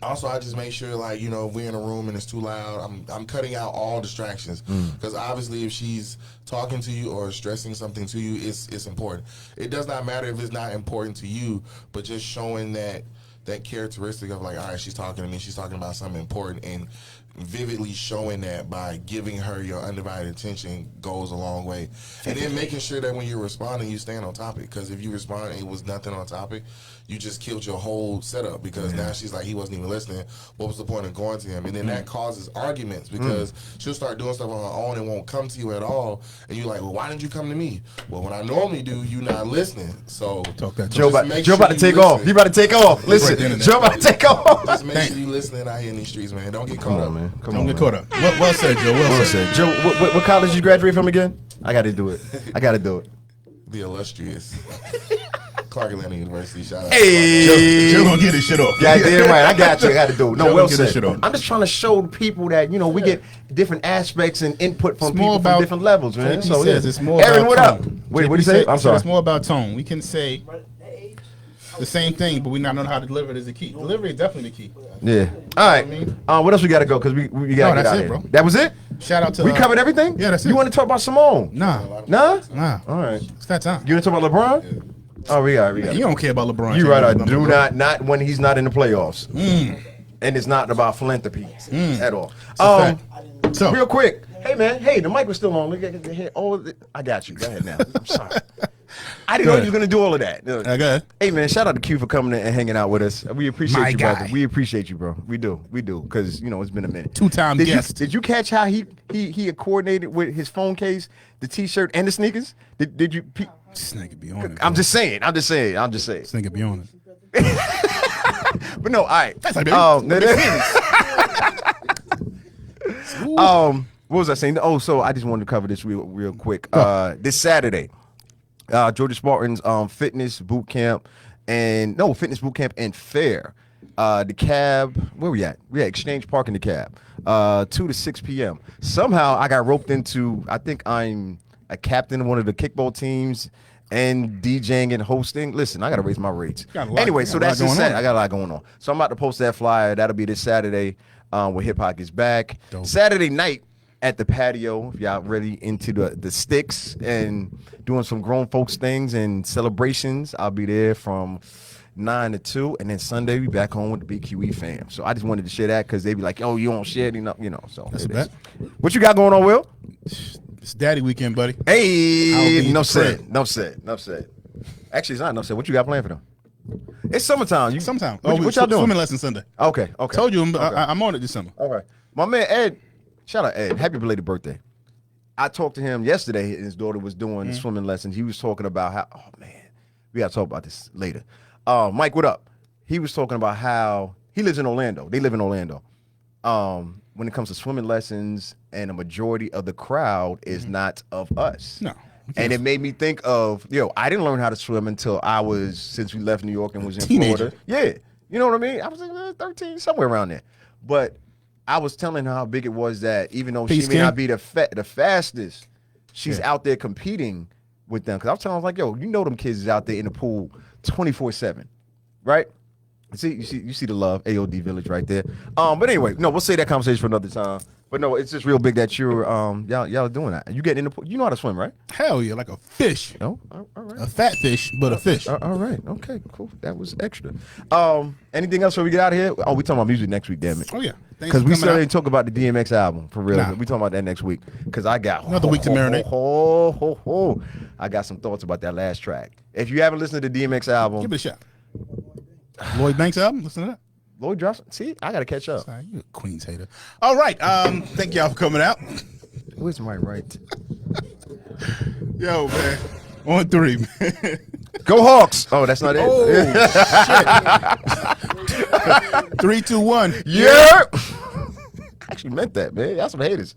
Speaker 3: Also, I just make sure, like, if we're in a room and it's too loud, I'm cutting out all distractions. Because obviously, if she's talking to you or stressing something to you, it's important. It does not matter if it's not important to you, but just showing that characteristic of, like, all right, she's talking to me, she's talking about something important, and vividly showing that by giving her your undivided attention goes a long way. And then making sure that when you're responding, you stand on topic. Because if you respond and it was nothing on topic, you just killed your whole setup. Because now she's like, he wasn't even listening. What was the point of going to him? And then that causes arguments because she'll start doing stuff on her own and won't come to you at all. And you're like, well, why didn't you come to me? Well, when I normally do, you're not listening. So
Speaker 1: Talk that
Speaker 2: Joe
Speaker 1: talk.
Speaker 2: about to take off. You about to take off. Listen, Joe about to take off.
Speaker 3: Just make sure you listening out here in these streets, man. Don't get caught up.
Speaker 2: man.
Speaker 1: Don't get caught up. Well said, Joe. Well said.
Speaker 2: Joe, what college did you graduate from again? I got to do it.
Speaker 3: The illustrious Clark Atlanta University. Shout out.
Speaker 2: Hey,
Speaker 1: Joe gonna get his shit off.
Speaker 2: yeah, damn right. I got you. I got to do it. No,
Speaker 1: Joe
Speaker 2: well
Speaker 1: get his
Speaker 2: said.
Speaker 1: shit off.
Speaker 2: I'm just trying to show the people that we get different aspects and input from people
Speaker 1: about-
Speaker 2: from different levels, man.
Speaker 1: Like he
Speaker 2: So
Speaker 1: says,
Speaker 2: yeah.
Speaker 1: it's more
Speaker 2: Aaron,
Speaker 1: about
Speaker 2: what up?
Speaker 1: tone.
Speaker 2: Wait, what do you
Speaker 1: He
Speaker 2: say?
Speaker 1: said-
Speaker 2: I'm
Speaker 1: he said
Speaker 2: sorry.
Speaker 1: It's more about tone. We can say the same thing, but we not know how to deliver it is the key. Delivery is definitely the key.
Speaker 2: Yeah. All right.
Speaker 1: I mean-
Speaker 2: What else we got to go? Because we got to
Speaker 1: No,
Speaker 2: get
Speaker 1: that's
Speaker 2: out
Speaker 1: it,
Speaker 2: here.
Speaker 1: bro.
Speaker 2: That was it?
Speaker 1: Shout out to
Speaker 2: We covered everything?
Speaker 1: Yeah, that's it.
Speaker 2: You want to talk about Simone?
Speaker 1: Nah.
Speaker 2: Nah?
Speaker 1: All
Speaker 2: right.
Speaker 1: It's that time.
Speaker 2: You want to talk about LeBron? Oh, we got it.
Speaker 1: You don't care about LeBron.
Speaker 2: You right. I
Speaker 1: James,
Speaker 2: do
Speaker 1: LeBron.
Speaker 2: not when he's not in the playoffs. And it's not about philanthropy at all.
Speaker 1: fact. So,
Speaker 2: Real quick. Hey, man. Hey, the mic was still on. Look at here. I got you. Go ahead now. I'm sorry. I didn't know you was going to do all of that.
Speaker 1: go ahead.
Speaker 2: Hey, man, shout out to Q for coming in and hanging out with us. We appreciate
Speaker 1: My
Speaker 2: you,
Speaker 1: guy.
Speaker 2: brother. We appreciate you, bro. We do. Because, it's been a minute.
Speaker 1: Two-time
Speaker 2: Did
Speaker 1: guest.
Speaker 2: Did you catch how he had coordinated with his phone case, the T-shirt, and the sneakers? Did you?
Speaker 1: This nigga be on it.
Speaker 2: I'm just saying.
Speaker 1: This nigga be on it.
Speaker 2: But no, all right.
Speaker 1: That's like,
Speaker 2: What was I saying? Oh, so I just wanted to cover this real quick. This Saturday, Georgia Spartans fitness boot camp and fair. The cab, where we at? We at Exchange Park in the cab. 2 to 6 p.m. Somehow I got roped into, I think I'm a captain of one of the kickball teams and DJing and hosting. Listen, I got to raise my rates. Anyway, so that's just I got a lot going on. So I'm about to post that flyer. That'll be this Saturday when Hip Hop gets back. Dope. Saturday night at the patio, if y'all really into the sticks and doing some grown folks things and celebrations, I'll be there from 9 to 2, and then Sunday we back home with the BQE fam. So I just wanted to share that because they be like, "Oh, you don't share it enough," So that's it. What you got going on, Will?
Speaker 1: It's Daddy weekend, buddy.
Speaker 2: Hey, no said. Actually, it's not no said. What you got planned for them? It's summertime.
Speaker 1: Summertime.
Speaker 2: What y'all doing?
Speaker 1: Swimming lesson Sunday.
Speaker 2: Okay.
Speaker 1: Told you I'm on it this summer.
Speaker 2: Okay. My man Ed. Shout out Ed. Happy belated birthday. I talked to him yesterday. His daughter was doing swimming lessons. He was talking about how, oh man, we got to talk about this later. Mike, what up? He was talking about how he lives in Orlando. They live in Orlando. When it comes to swimming lessons, and a majority of the crowd is not of us.
Speaker 1: No.
Speaker 2: And it made me think of, I didn't learn how to swim until since we left New York and was in
Speaker 1: Teenager.
Speaker 2: Florida. Yeah. You know what I mean? I was like 13, somewhere around there. But I was telling her how big it was that even though she may not be the fastest, she's out there competing with them. Because I was telling her, like, them kids is out there in the pool 24/7, right? You see the love, AOD Village right there. But anyway, no, we'll save that conversation for another time. But no, it's just real big that you're y'all are doing that. You getting in the pool? You know how to swim, right?
Speaker 1: Hell yeah, like a fish.
Speaker 2: Oh, all right.
Speaker 1: A fat fish, but a fish.
Speaker 2: All right. Okay, cool. That was extra. Anything else before we get out of here? Oh, we talking about music next week, damn it.
Speaker 1: Oh yeah.
Speaker 2: Because we still didn't talk about the DMX album for real. We talking about that next week. Because I got
Speaker 1: another week to marinate.
Speaker 2: I got some thoughts about that last track. If you haven't listened to the DMX album,
Speaker 1: give it a shot. Lloyd Banks album, listen to that.
Speaker 2: Lloyd drops. See, I gotta catch up.
Speaker 1: Sorry, you a Queens hater. All right, thank y'all for coming out.
Speaker 2: Where's my right?
Speaker 1: Yo, man, on 3, man.
Speaker 2: Go Hawks! Oh, that's not it.
Speaker 1: Oh shit! 3, 2, 1.
Speaker 2: Yeah. Actually meant that, man. Y'all some haters.